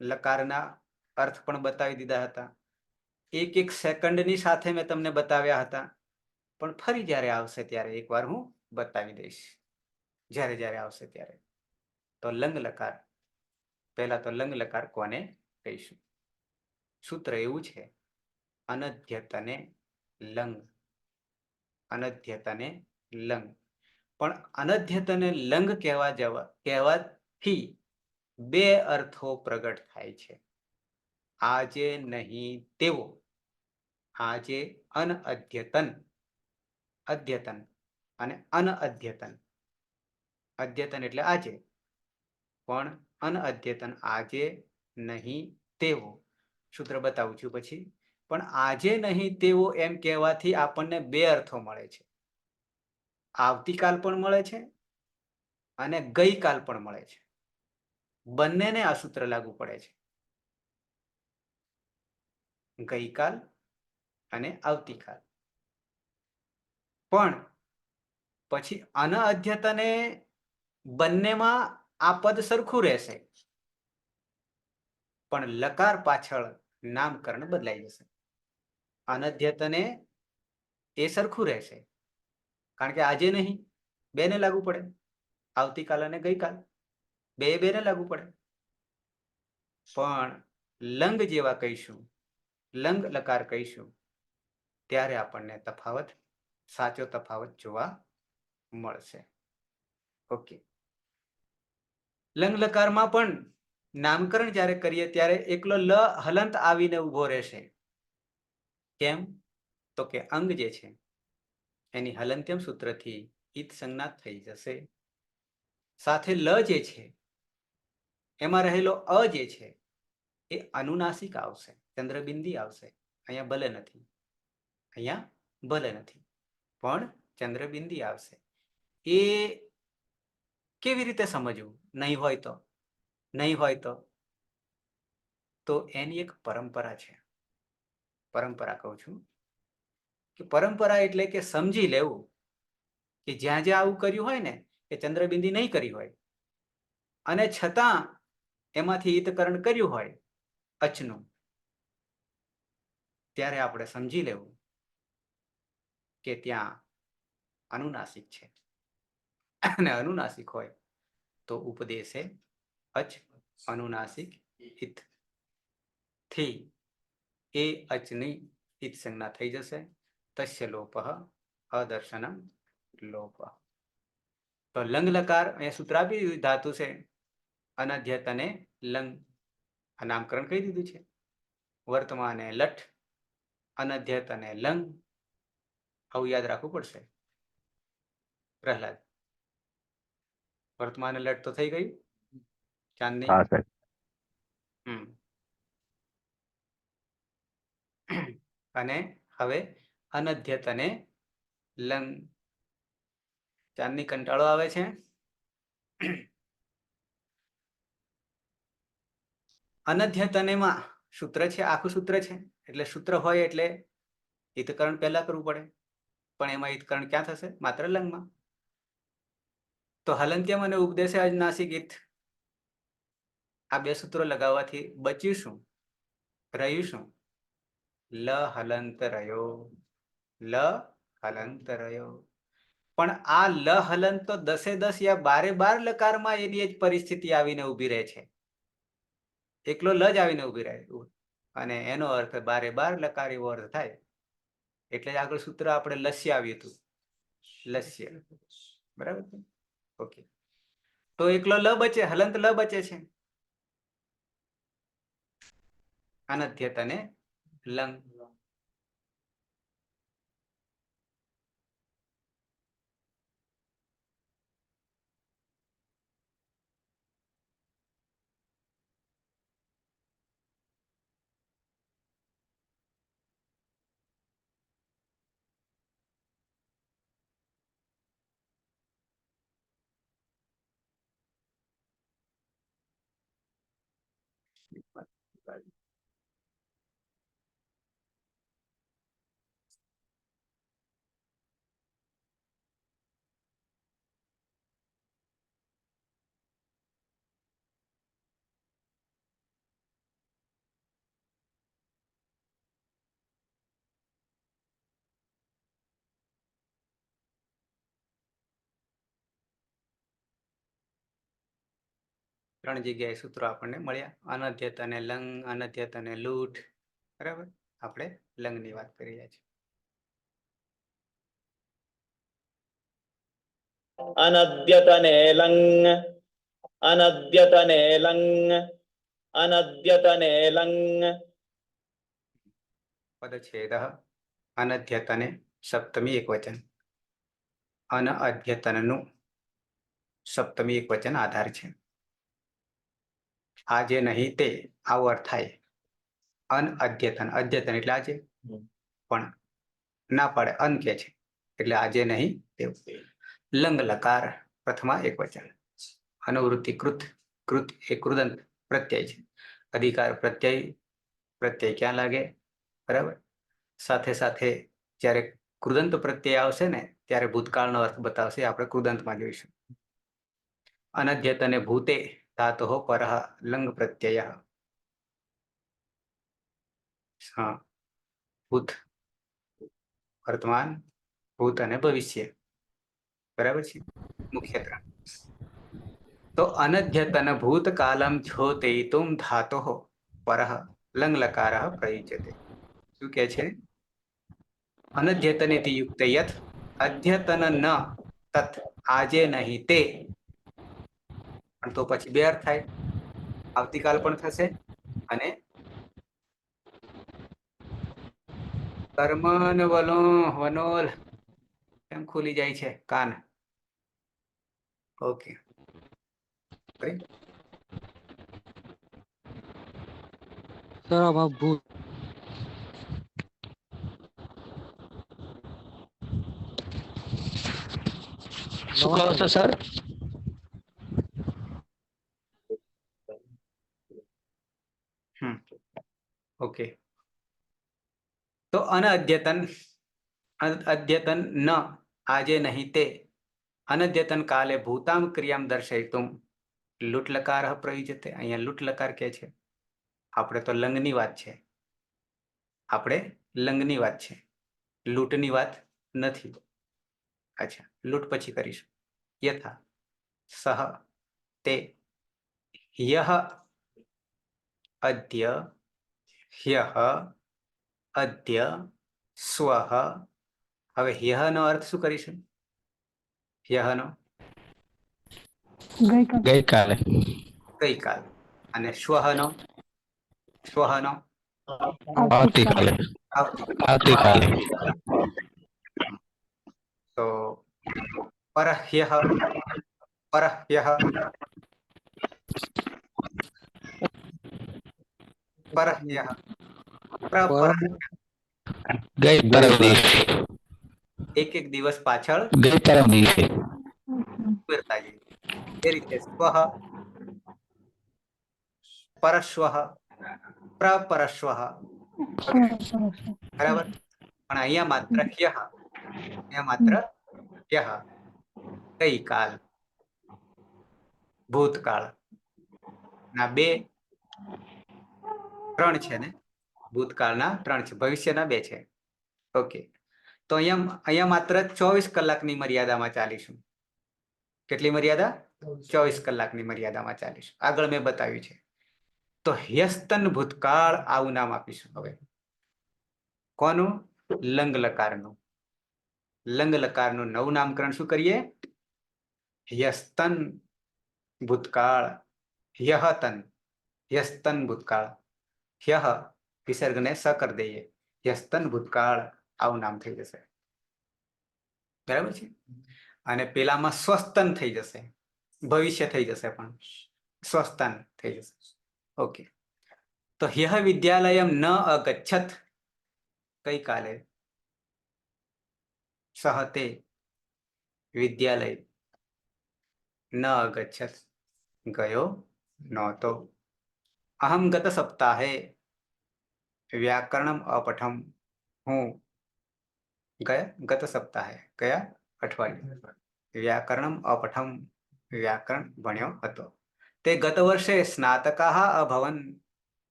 લકારના અર્થ પણ બતાવી દીધા હતા. એક સેકન્ડની સાથે મેં તમને બતાવ્યા હતા, પણ ફરી જ્યારે આવશે ત્યારે એકવાર હું બતાવી દઈશ, જ્યારે આવશે ત્યારે. તો લંગ લકાર, પહેલા તો લંગ લકાર કોને કહીશું? સૂત્ર એવું છે, અનધ્યતને લંગ. અનધ્યતને લંગ. પણ અનધ્યતને લંગ કહેવાથી બે અર્થો પ્રગટ થાય છે. આજે નહીં તેવો. આજે અનઅધ્યતન, અધ્યતન અને અનઅધ્યતન. અધ્યતન એટલે આજે, પણ અનઅધ્યતન આજે નહીં તેવો. સૂત્ર બતાવું છું પછી. પણ આજે નહીં તેવો એમ કહેવાથી આપણને બે અર્થો મળે છે. આવતીકાલ પણ મળે છે અને ગઈકાલ પણ મળે છે. બંનેને આ સૂત્ર લાગુ પડે છે. ગઈકાલ અને આવતીકાલ. પણ પછી અનઅધ્યતને બંનેમાં આ પદ સરખું રહેશે, પણ લકાર પાછળ નામકરણ બદલાઈ જશે. અનધ્યતને એ સરખું રહેશે, કારણ કે આજે નહીં બેને લાગુ પડે, આવતીકાલ અને ગઈકાલ બેને લાગુ પડે. પણ લંગ જેવા કહીશું, લંગ લકાર કહીશું ત્યારે આપણને તફાવત, સાચો તફાવત જોવા મળશે. ઓકે. લંગ લકારમાં પણ નામકરણ જ્યારે કરીએ ત્યારે એકલો લ હલંત આવીને ઉભો રહેશે. કેમ? તો કે અંગ જે છે એની હલંત્યમ સૂત્રથી ઈત સંજ્ઞા થઈ જશે. સાથે લ જે છે એમાં રહેલો અ જે છે એ અનુનાસિક આવશે, ચંદ્રબિંદી આવશે. અહીંયા ભલે નથી, અહીંયા ભલે નથી, પણ ચંદ્રબિંદી આવશે. એ કેવી રીતે સમજવું? નહીં હોય તો એની એક પરંપરા છે. પરંપરા કહું છું કે પરંપરા એટલે કે સમજી લેવું કે જ્યાં જ્યાં આવું કર્યું હોય ને એ ચંદ્રબિંદી નહીં કરી હોય, અને છતાં એમાંથી હિતકરણ કર્યું હોય અચનું, ત્યારે આપણે સમજી લેવું કે ત્યાં અનુનાસિક છે. અને અનુનાસિક હોય તો ઉપદેશે અચ અનુનાસિક હિત થી એ અચની હિત સંજ્ઞા થઈ જશે. તસ્ય લોપ અદર્શનમ લોપ. તો લંગ લકાર એ સૂત્ર આપી દીધું, ધાતુ છે અનધ્યત અને લંગ, આ નામકરણ કહી દીધું છે. વર્તમાને લઠ, અનધ્યત અને લંગ, આવું યાદ રાખવું પડશે. પ્રહલાદ, વર્તમાન લટ તો થઈ ગયું ચાંદની. હા સાહેબ. અને હવે અનધ્યત અને લંગ. ચાંદની કંટાળો આવે છે. અનધ્યત અનેમાં સૂત્ર છે, આખું સૂત્ર છે, એટલે સૂત્ર હોય એટલે હિતકરણ પહેલા કરવું પડે, પણ એમાં હિતકરણ ક્યાં થશે? માત્ર લંગમાં. તો હલંત્યમ અને ઉપદેશે અજનાસિક હિત, આ બે સૂત્રો લગાવવાથી બચ્યું શું? રહ્યું શું? લ હલંત રહ્યો, લ હલંત રહ્યો. પણ આ લ હલંત તો 10 યા 12 લકારમાં એની જ પરિસ્થિતિ આવીને ઉભી રહે છે. એકલો લ જ આવીને ઉભી રહે, અને એનો અર્થ 12 લકાર એવો અર્થ થાય. એટલે જ આગળ સૂત્ર આપણે લસ્ય આવ્યું હતું, લસ્ય. બરાબર છે? ઓકે. તો એકલો લ બચે, હલંત લ બચે છે. અનધ્યત અને લંગ. ત્રણ જગ્યાએ સૂત્રો આપણને મળ્યા, અનધ્યત અને લંગ, અનધ્યત અને લૂંટ. બરાબર, આપણે લંગની વાત કરી રહ્યા છીએ. અનદ્યતને લંગ, અનદ્યતને લંગ, અનદ્યતને લંગ. પદછેદ અનધ્યતને સપ્તમી એકવચન, અનઅધ્યતનનું સપ્તમી એકવચન આધાર છે. આજે નહીં તે આવો અર્થ થાય. અનઅધ્યતન, અધ્યતન એટલે આજે, પણ ના પાડે અન કે છે એટલે આજે નહીં તેવું. લંગ લકાર પ્રથમા એકવચન, અનુવૃત્તિ કૃત, કૃત એ કૃદંત પ્રત્યય છે. અધિકાર પ્રત્યય, પ્રત્યય ક્યાં લાગે? બરાબર. સાથે સાથે જ્યારે કૃદંત પ્રત્યય આવશે ને ત્યારે ભૂતકાળનો અર્થ બતાવશે, આપણે કૃદંતમાં જોઈશું. અનધ્યત અને ભૂતે ધાતો પરઃ લંગ પ્રત્યય. હા, ભૂત, વર્તમાન, ભૂત અને ભવિષ્ય. બરાબર છે, મુખ્ય ત્રણ. તો અનધ્યતન ભૂતકાલમ છોતેતુમ ધાતો પરઃ લંગ લકાર પ્રયુજ્યતે. શું કે છે? અનધ્યતનેતિ યુક્ત યથ અધ્યતન ન તત આજે નહીં તે. પણ તો પછી બે અર્થ થાય, આવતીકાલ પણ થશે અને કર્મન વલો વનોલ એમ ખુલી જાય છે કાન. ઓકે. સર આમાં ભૂત શું કહો છો સર? ઓકે, તો અનઅદ્યતન અદ્યતન ન આજે નહીં તે અનદ્યતન કાલે ભૂતામ ક્રિયામ દર્શયિતુમ લુટ લકાર પ્રયુજ્યતે. અહીંયા લુટ લકાર કે છે, આપણે તો લંગની વાત છે, આપણે લંગની વાત છે, લૂંટની વાત નથી. અચ્છા, લૂંટ પછી કરીશું. યથા સહ તે યહ અદ્ય હ્યઃ અદ્ય સ્વઃ. હવે હ્યઃ નો અર્થ શું કરીશું? હ્યઃ નો ગઈકાલ ગઈકાલે. ગઈકાલ, અને સ્વઃ નો આવતીકાલે. આવતીકાલ. આવતીકાલે. તો પરહ્યઃ પરહ્યઃ પરહ્યઃ પરમ ગઈ પરમ દિવસે. એક એક દિવસ પાછળ ગઈ પરમ દિવસે. ઉમેરતા જઈએ. એ રીતે સ્વઃ પરસ્વઃ પ્રપરસ્વઃ. બરાબર, પણ અહીંયા માત્ર હ્યઃ, અહીંયા માત્ર હ્યઃ, ગઈકાલ, ભૂતકાળ ના ત્રણ છે ને, ભૂતકાળના 3 છે, ભવિષ્યના 2 છે. ઓકે, તો અહીંયા માત્ર 24 કલાકની મર્યાદામાં ચાલીશું. કેટલી મર્યાદા? 24 કલાકની મર્યાદામાં ચાલીશું. આગળ મેં બતાવ્યું છે. તો હ્યસ્તન ભૂતકાળ આવું નામ આપીશું. હવે કોનું? લંગ લકારનું. લંગ લકારનું નવું નામકરણ શું કરીએ? હ્યસ્તન ભૂતકાળ, હ્યહતન, હ્યસ્તન ભૂતકાળ. હ્યહ વિસર્ગને સ કરી દઈએ, હ્યસ્તન ભૂતકાળ આવું નામ થઈ જશે. બરાબર છે. અને પેલામાં સ્વસ્તન થઈ જશે, ભવિષ્ય થઈ જશે, પણ સ્વસ્તન થઈ જશે. ઓકે, તો હ્યઃ વિદ્યાલયમ ન અગચ્છત ગઈકાલે, સહ તે વિદ્યાલય ન અગચ્છત ગયો નહોતો. અહમ ગત સપ્તાહે વ્યાકરણમ અપઠમ હું ગત સપ્તાહે ગયા અઠવાડિયે વ્યાકરણમ અપઠમ વ્યાકરણ ભણ્યો હતો. તે ગત વર્ષે સ્નાતકાઃ અભવન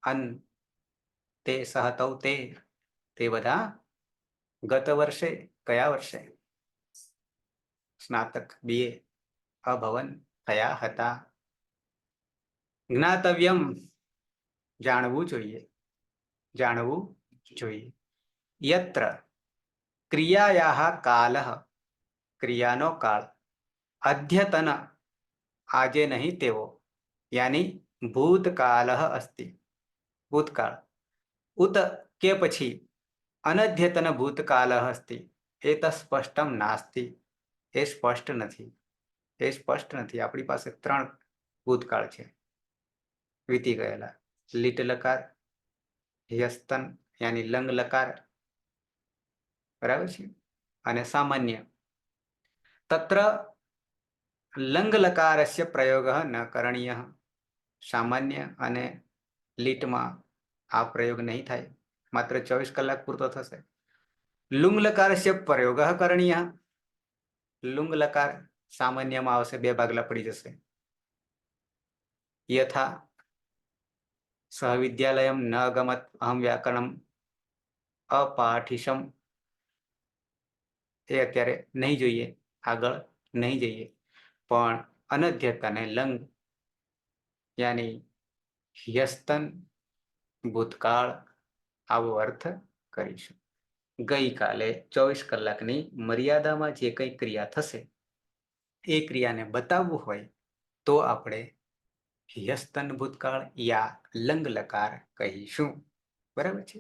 અન તે સહતૌ તે બધા ગત વર્ષે કયા વર્ષે સ્નાતક બીએ અભવન થયા હતા. જ્ઞાતવ્યમ જાણવું જોઈએ, જાણવું જોઈએ. યત્ર ક્રિયાયાઃ કાલઃ ક્રિયાનો કાળ અદ્યતન આજે નહીં તેવો યાની ભૂતકાલઃ અસ્તિ ભૂતકાળ ઉત કે પછી અનદ્યતન ભૂતકાલઃ અસ્તિ એત સ્પષ્ટમ નાસ્તિ એ સ્પષ્ટ નથી. એ સ્પષ્ટ નથી. આપણી પાસે 3 ભૂતકાળ છે વીતી ગયેલા. લીટ લકાર, હ્યસ્તન યાની લંગ લકાર, બરાબર છે, અને સામાન્ય. તત્ર લંગ લકારસ્ય પ્રયોગ ન કરણીય. સામાન્ય અને લીટમાં આ પ્રયોગ નહીં થાય, માત્ર 24 કલાક પૂરતો થશે. લુંગ લકારસ્ય પ્રયોગ કરણીય. લુંગ લકાર સામાન્યમાં આવશે, 2 ભાગલા પડી જશે. યથા સહવિદ્યાલયમ ન ગમત અહમ વ્યાકરણમ અપાઠિશમ. એ અત્યારે નહીં જોઈએ, આગળ નહીં જઈએ, પણ અનદ્યતને લંગ યાની હ્યસ્તન ભૂતકાળ આવો અર્થ કરીશું. ગઈકાલે 24 કલાકની મર્યાદામાં જે કંઈ ક્રિયા થશે એ ક્રિયાને બતાવવું હોય તો આપણે હ્યસ્તન ભૂતકાળ યા લંગ લકાર કહીશું. બરાબર છે.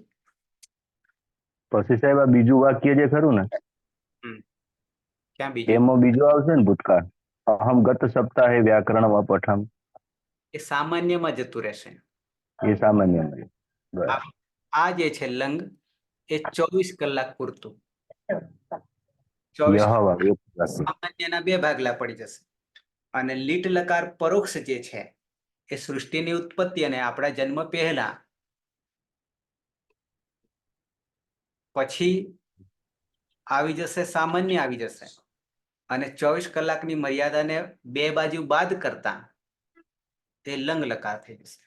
પછી સાહેબ આ બીજું વાક્ય જે ખરું ને ક્યાં બીજું? એમાં બીજું આવશે ને ભૂતકાળ, અહમ ગત સપ્તાહે વ્યાકરણમ અપઠમ. એ સામાન્યમાં જતું રહેશે. એ સામાન્ય મર્યાદા. બરાબર. આ જે છે લંગ એ 24 કલાક પૂરતું 24 યહ વાળું એક વાક્ય. સામાન્યના 2 ભાગલા પડી જશે અને લીટ લકાર પરોક્ષ જે છે એ સૃષ્ટિની ઉત્પત્તિ અને આપણા જન્મ પહેલા પછી આવી જશે, સામાન્ય આવી જશે અને 24 કલાકની મર્યાદાને 2 બાજુ બાદ કરતા તે લંગ લકાર થઈ જશે.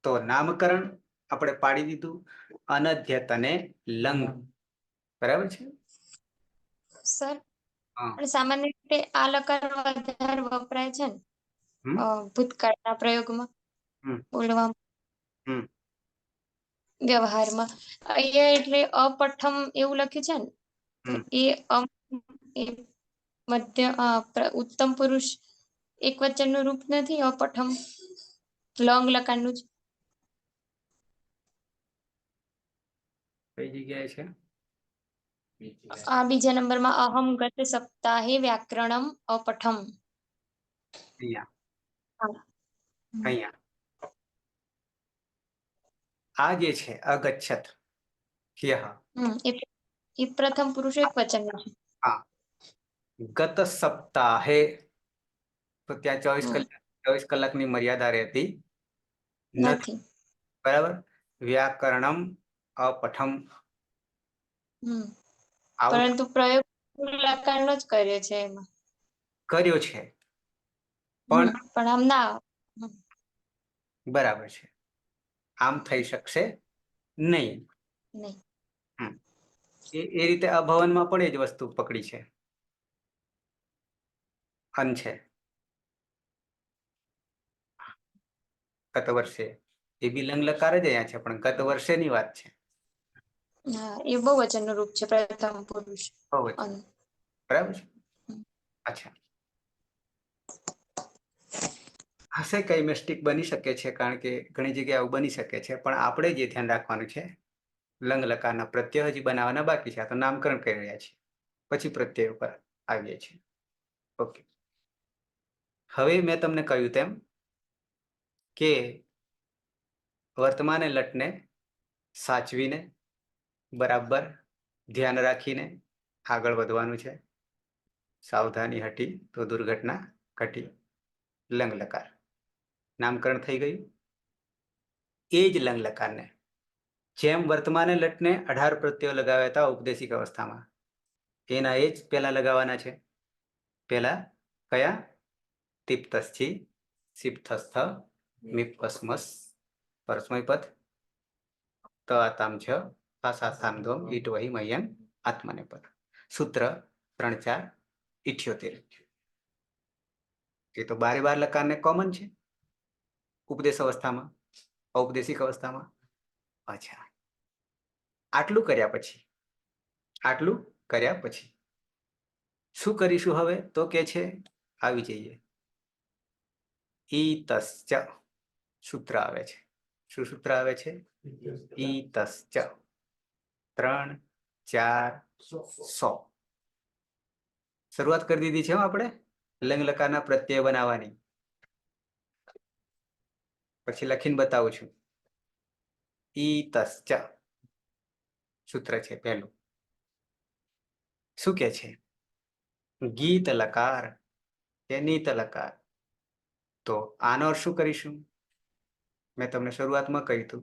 તો નામકરણ આપણે પાડી દીધું અનધ્યતને લંગ. બરાબર છે. સર હા. પણ સામાન્ય રીતે આ લકાર વધારે વપરાય છે ને હમ. ભૂતકાળના પ્રયોગમાં હમ. બોલવામાં હમ. વ્યવહારમાં. અહીંયા એટલે અપઠમ એવું લખ્યું છે ને તો હમ. એ મધ્ય ઉત્તમ પુરુષ એક વચનનું રૂપ નથી અપઠમ લંગ લકારનું જ. કઈ જગ્યાએ છે? આ બીજા નંબરમાં અહમ ગત સપ્તાહે વ્યાકરણમ અપઠમ. અહીંયા હા. અહીંયા આ જે છે અગચ્છત ह्यः એ પ્રથમ પુરુષ એક વચનનું છે. ગત સપ્તાહે તો ત્યાં 24 કલાકની મર્યાદા રહેતી નથી. નથી. બરાબર. વ્યાકરણમ અપઠમ આવું પરંતુ પ્રયોગ લકારનો જ કર્યો છે એમાં. કર્યો છે પણ પણ આમ ના બરાબર છે, આમ થઈ શકશે નહીં. નહીં. એ રીતે અભવનમાં પણ એ જ વસ્તુ પકડી છે. અન છે ગત વર્ષે એ બી લંગ લકાર જ અહીંયા છે પણ ગત વર્ષેની વાત છે. હા એ બહુવચનનું રૂપ છે પ્રથમ પુરુષ. બહુવચન. બરાબર છે. અચ્છા, હશે કઈ મિસ્ટેક બની શકે છે કારણ કે ઘણી જગ્યાએ આવું બની શકે છે પણ આપણે જે ધ્યાન રાખવાનું છે લંગ લકારના પ્રત્યય હજી બનાવવાના બાકી છે. આ તો નામકરણ કરી રહ્યા છીએ, પછી પ્રત્યય ઉપર આવીએ છીએ. ઓકે, હવે મેં તમને કહ્યું તેમ કે વર્તમાન લટને સાચવીને બરાબર ધ્યાન રાખીને આગળ વધવાનું છે. સાવધાની હટી તો દુર્ઘટના ઘટી. લંગ લકાર નામકરણ થઈ ગયું. એ જ લંગ લકારને જેમ વર્તમાન લટને 18 પ્રત્યયો લગાવ્યા હતા ઉપદેશિક અવસ્થામાં એના એ જ પેલા લગાવવાના છે. પેલા કયા? તિપ્તસ્થી સિપ્તસ્થ મિપસ્મસ પરસ્મય પદ ત આતામ છ આસાતામ ધોમ ઈટ વહી મયન આત્મને પદ. સૂત્ર 3-4-78. એ તો 12 લકારને કોમન છે ઉપદેશ અવસ્થામાં, ઔપદેશિક અવસ્થામાં. અચ્છા, આટલું કર્યા પછી શું કરીશું હવે? તો કે છે આવી જઈએ. ઈતશ્ચ સૂત્ર આવે છે. શું સૂત્ર આવે છે? ઈતશ્ચ 3-4-100. શરૂઆત કરી દીધી છે આપણે લંગ લકારના પ્રત્યય બનાવવાની. પછી લખીને બતાવું છું. ઈતશ્ચ સૂત્ર છે પહેલું. શું કે છે? ગીત લકાર કે નીત લકાર. તો આનો અર્થ શું કરીશું? મેં તમને શરૂઆતમાં કહ્યું હતું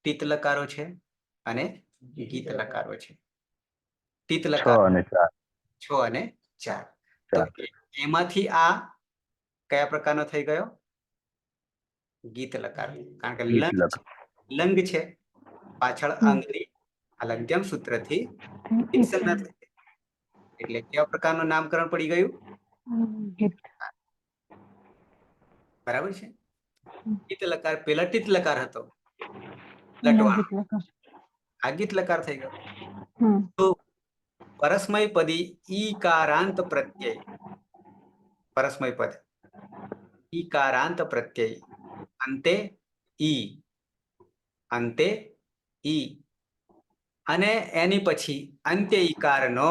તીત લકારો છે અને ગીત લકારો છે. તીત 6 લકાર અને 4. 6 અને 4. તો એમાંથી આ કયા પ્રકારનો થઈ ગયો? ગીત લકાર. કારણ કે ગીત લકાર. લંગ છે પાછળ આંગળી આ લંગ્યમ સૂત્રથી વિસર્જન થાય. એટલે કેવા પ્રકારનું નામકરણ પડી ગયું? બરાબર છે. ગીત લકાર પેલા તીત લકાર હતો લટવાનો, આ ગીત લકાર થઈ ગયો. તો પરસ્મય પદી ઈકારાંત પ્રત્યય, પરસ્મય પદ ઈકારાંત પ્રત્યય અંતે ઈ અને એની પછી અંત્ય ઈકારનો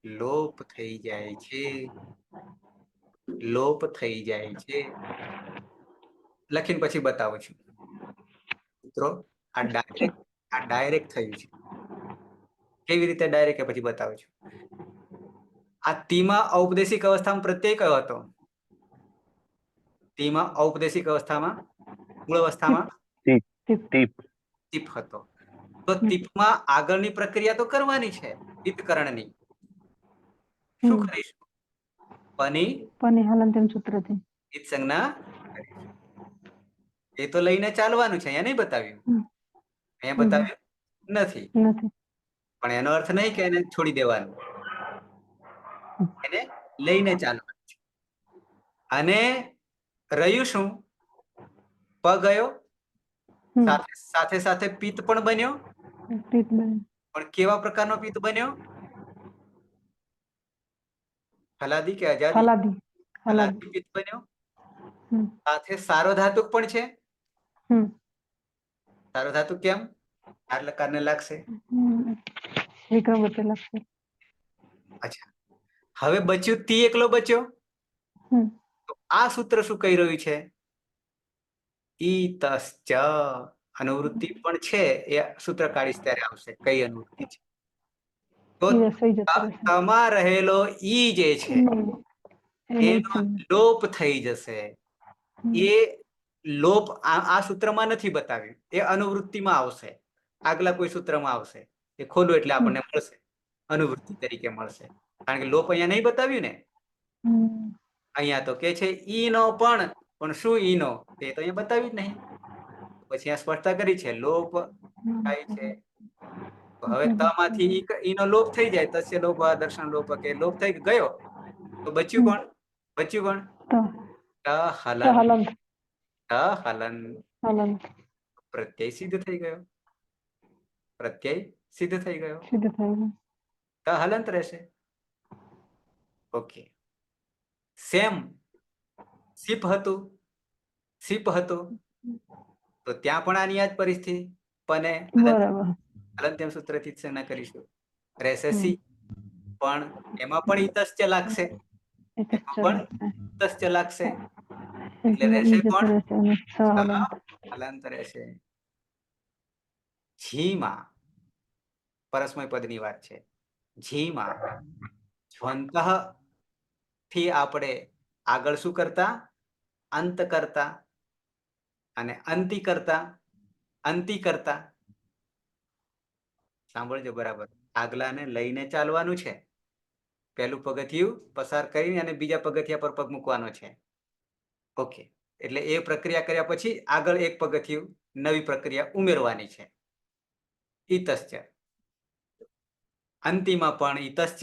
લોપ થઈ જાય છે. લખીને પછી બતાવું છું મિત્રો. આ ડાયરેક્ટ થયું છે. કેવી રીતે ડાયરેક્ટ પછી બતાવું છું. આ તીમાં ઔપદેશિક અવસ્થામાં પ્રત્યય કયો હતો? તીમાં ઔપદેશિક અવસ્થામાં, મૂળ અવસ્થામાં ટીપ તીપ હતો. તો તીપમાં આગળની પ્રક્રિયા તો કરવાની છે તીતકરણની. શું કરીશું? પની પણ એ હલંતમ સૂત્રથી. તીત સંજ્ઞા કરીશું. એ તો લઈને ચાલવાનું છે. અહીંયા નહીં બતાવ્યું, અહીંયા બતાવ્યું નથી. નથી. પણ એનો અર્થ નહીં કે એને છોડી દેવાનું, એને લઈને ચાલવાનું છે. અને રહ્યું શું? પ ગયો, સાથે સાથે પિત્ત પણ બન્યો. પિત્ત બને. પણ કેવા પ્રકારનો પિત્ત બન્યો? હલાદી કે અજાદી? હલાદી. હલાદી પિત્ત બન્યો. હમ. સાથે સાર્વધાતુક પણ છે. હમ. સાર્વધાતુક કેમ? આ લકારને લાગશે. વિક્રમ વચ્ચે લાગશે. અચ્છા, હવે બચ્યું તી એકલો બચ્યો. હમ. તો આ સૂત્ર શું કહી રહ્યું છે? ઈતશ્ચ અનુવૃત્તિ પણ છે. એ સૂત્ર કાઢીશ ત્યારે આવશે કઈ અનુવૃત્તિ છે. તો એ રસોઈ જતો રહેશે. તમા રહેલો ઈ જે છે એને એનો લોપ થઈ જશે. એ લોપ આ સૂત્રમાં નથી બતાવ્યું, એ અનુવૃત્તિમાં આવશે. આગલા કોઈ સૂત્રમાં આવશે. એ ખોલો એટલે આપણને મળશે, અનુવૃત્તિ તરીકે મળશે. કારણ કે લોપ અહીંયા નહીં બતાવ્યું ને. અહીંયા તો કે છે ઈ નો પણ શું ઈ નો તે તો અહીંયા બતાવ્યું જ નહીં. પછી આ સ્પષ્ટતા કરી છે લોપ થાય છે. તો હવે તમાંથી ઈ નો લોપ થઈ જાય, તસ્ય લોપ દર્શન લોપ કે લોપ થઈ ગયો. તો બચ્યું કોણ? બચ્યું કોણ? હલન. હલન. પ્રત્યય સિદ્ધ થઈ ગયો. પ્રત્યય સિદ્ધ થઈ ગયો. હલંત રહેશે. ઓકે. સેમ સીપ હતું, સીપ હતું. તો ત્યાં પણ આની આ જ પરિસ્થિતિ. પને હલંત્યમ સૂત્રથી જ સંજ્ઞા કરીશું. રહેશે સી, પણ એમાં પણ ઈતશ્ચ લાગશે. એમાં પણ ઈતશ્ચ લાગશે. એટલે રહેશે કોણ? હલંત રહેશે. ઝીમાં પરસ્મય પદની વાત છે. ઝીમાં જ્વંતઃ થી આપણે આગળ શું કરતા? અંત કરતા અને અંતિ કરતા. અંતિ કરતા સાંભળજો બરાબર. આગલાને લઈને ચાલવાનું છે. પહેલું પગથિયું પસાર કરીને અને બીજા પગથિયા પર પગ મૂકવાનો છે. ઓકે, એટલે એ પ્રક્રિયા કર્યા પછી આગળ એક પગથિયું નવી પ્રક્રિયા ઉમેરવાની છે. ઈતશ્ચ અંતિમાં પણ ઈતશ્ચ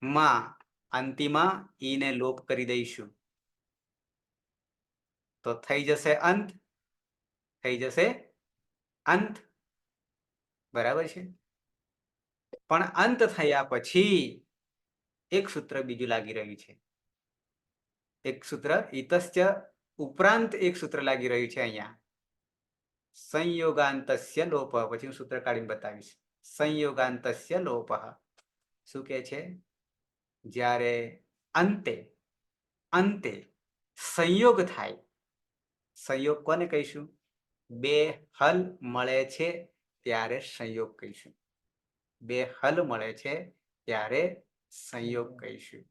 માં અંતિમાં ઈને લોપ કરી દઈશું તો થઈ જશે અંત. થઈ જશે અંત. બરાબર છે. પણ અંત થયા પછી એક સૂત્ર બીજું લાગી રહ્યું છે. એક સૂત્ર ઈતશ્ચ ઉપરાંત એક સૂત્ર લાગી રહ્યું છે અહીંયા. સંયોગાંતસ્ય લોપ. પછી હું સૂત્ર કાઢીને બતાવીશ. સંયોગાંતસ્ય લોપ. શું કે છે? જ્યારે અંતે અંતે સંયોગ થાય. સંયોગ કોને કહીશું? બે હલ મળે છે ત્યારે સંયોગ કહીશું. બે હલ મળે છે ત્યારે સંયોગ કહીશું.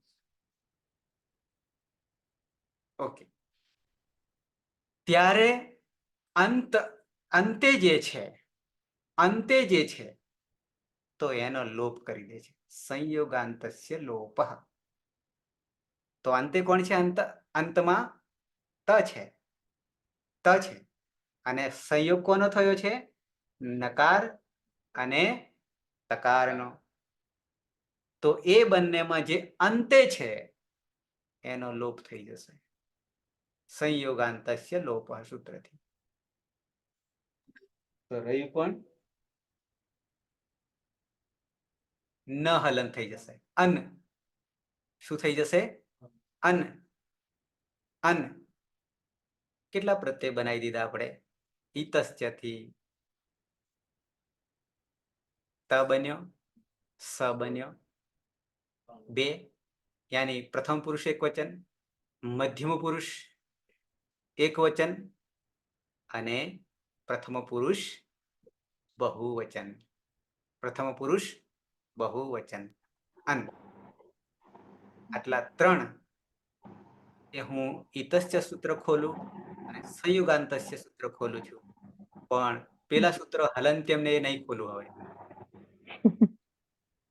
ઓકે. ત્યારે અંતે જે છે તો એનો લોપ કરી દે છે. સંયોગાંતસ્ય લોપ. તો અંતે કોણ છે? અંતમાં ત છે. ત છે. અને સંયોગ કોનો થયો છે? નકાર અને તકારનો. તો એ બંનેમાં જે અંતે છે એનો લોપ થઈ જશે. સંયોગાંતસ્ય લોપ સૂત્રથી. તો રહ્યું પણ ન હલન થઈ જશે. અન શું થઈ જશે? અન. અન. કેટલા પ્રત્યય બનાવી દીધા આપણે? ઈતશ્ચ થી ત બન્યો, સ બન્યો. બે યાની પ્રથમ પુરુષ એક વચન, મધ્યમ પુરુષ એકવચન અને પ્રથમ પુરુષ બહુવચન. પ્રથમ પુરુષ બહુવચન. અન આટલા ત્રણ એ હું ઈતસ્ય સૂત્ર ખોલું અને સંયુગાંતસ્ય સૂત્ર ખોલું છું, પણ પેલા સૂત્ર હલંત્યમ ને એ નહીં ખોલું હવે.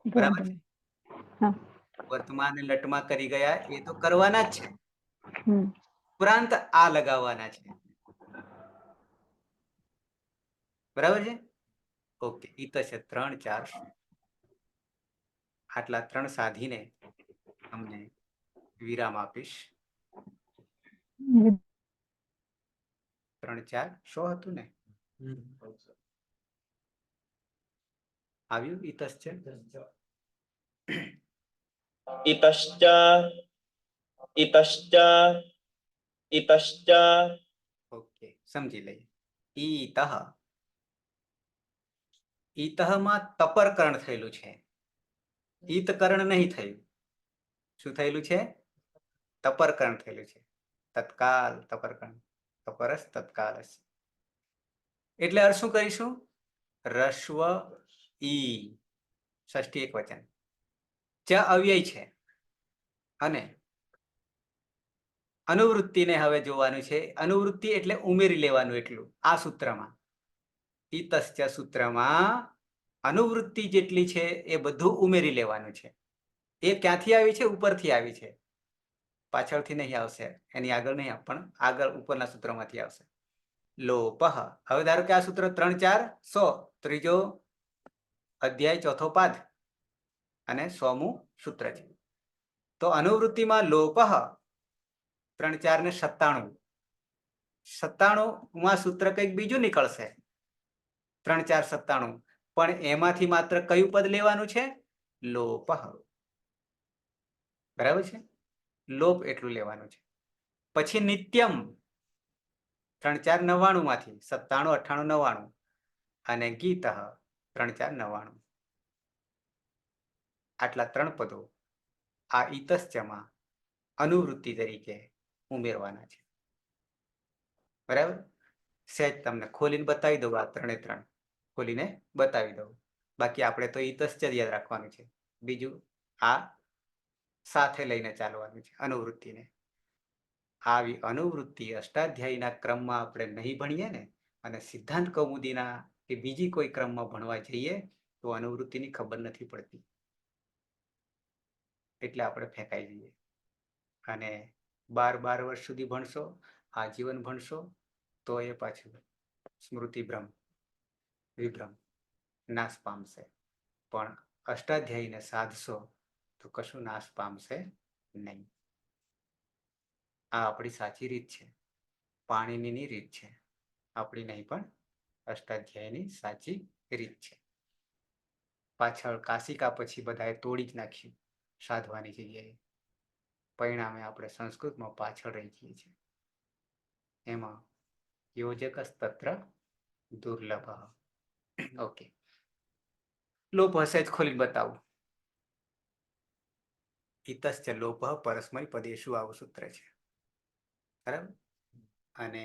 બરાબર વાંધો છે? નહીં. હા. વર્તમાન અને લટમાં કરી ગયા એ તો કરવાના જ છે, હમ. ઉપરાંત આ લગાવવાના છે. બરાબર છે? ઓકે. ઈતસ્ય 3 4 આટલા 3 સાધીને તમને વિરામ આપીશ. 3 4 100 હતું ને? આવ્યું ઈતસ્ય? ઇતશ્ચ ઇતશ્ચ ઇતશ્ચ ઓકે, સમજી લઈએ. ઈતઃ. ઈતઃમાં તપરકરણ થયેલું છે, ઈતકરણ નહીં થયું. શું થયેલું છે? તપરકરણ થયેલું છે. તત્કાલ તપરકરણ. તપરસ તત્કાલસ. એટલે અર્થ શું કરીશું? રસ્વ ઈ ષષ્ઠી એકવચન. ચ અવ્યય છે અને અનુવૃત્તિને હવે જોવાનું છે. અનુવૃત્તિ એટલે ઉમેરી લેવાનું એટલું આ સૂત્રમાં. ઈતસ્ય સૂત્રમાં અનુવૃત્તિ જેટલી છે એ બધું ઉમેરી લેવાનું છે. એ ક્યાંથી આવી છે? ઉપરથી આવી છે, પાછળથી નહીં આવશે, એની આગળ નહીં, પણ આગળ ઉપરના સૂત્રમાંથી આવશે. લોપઃ. હવે ધારો કે આ સૂત્ર 3 4 100, ત્રીજો અધ્યાય ચોથો પાઠ અને 100મું સૂત્ર છે. તો અનુવૃત્તિમાં લોપઃ 3 4 ને 97. 97માં સૂત્ર કંઈક બીજું નીકળશે. 3 4 97, પણ એમાંથી માત્ર કયું પદ લેવાનું છે? લોપઃ. બરાબર છે? લોપ એટલું લેવાનું છે. પછી નિત્યમ 3 4 99 માંથી 97 98 99 અને ગીતઃ 3 4 99. આટલા 3 પદો આ ઈતસ્યમાં અનુવૃત્તિ તરીકે ઉમેરવાના છે. બરાબર? સહેજ તમને ખોલીને બતાવી દઉં. આ 3 3 ખોલીને બતાવી દઉં. બાકી આપણે તો ઈતસ્ય યાદ રાખવાનું છે, બીજું આ સાથે લઈને ચાલવાનું છે અનુવૃત્તિને. આવી અનુવૃત્તિ અષ્ટાધ્યાયીના ક્રમમાં આપણે નહીં ભણીએ ને, અને સિદ્ધાંત કૌમુદીના કે બીજી કોઈ ક્રમમાં ભણવા જઈએ તો અનુવૃત્તિની ખબર નથી પડતી, એટલે આપણે ફેંકાઈ જઈએ. અને 12 વર્ષ સુધી ભણશો, આજીવન ભણશો, તો એ પાછું સ્મૃતિભ્રમ વિભ્રમ નાશ પામશે. પણ અષ્ટાધ્યાયીને સાધશો તો કશું નાશ પામશે નહીં. આ આપણી સાચી રીત છે, પાણીની રીત છે, આપણી નહીં પણ અષ્ટાધ્યાયની સાચી રીત છે. પાછળ કાશિકા પછી બધાએ તોડી જ નાખ્યું સાધવાની જગ્યાએ. પરિણામે આપણે સંસ્કૃતમાં પાછળ રહી જઈએ છીએ. એમાં યોજક તત્ર દુર્લભ. ઓકે. લોપ હશે જ ખોલી બતાવું. ઈતશ્ચ લોપ પરસ્મય પદેશુ આવું સૂત્ર છે. બરાબર? અને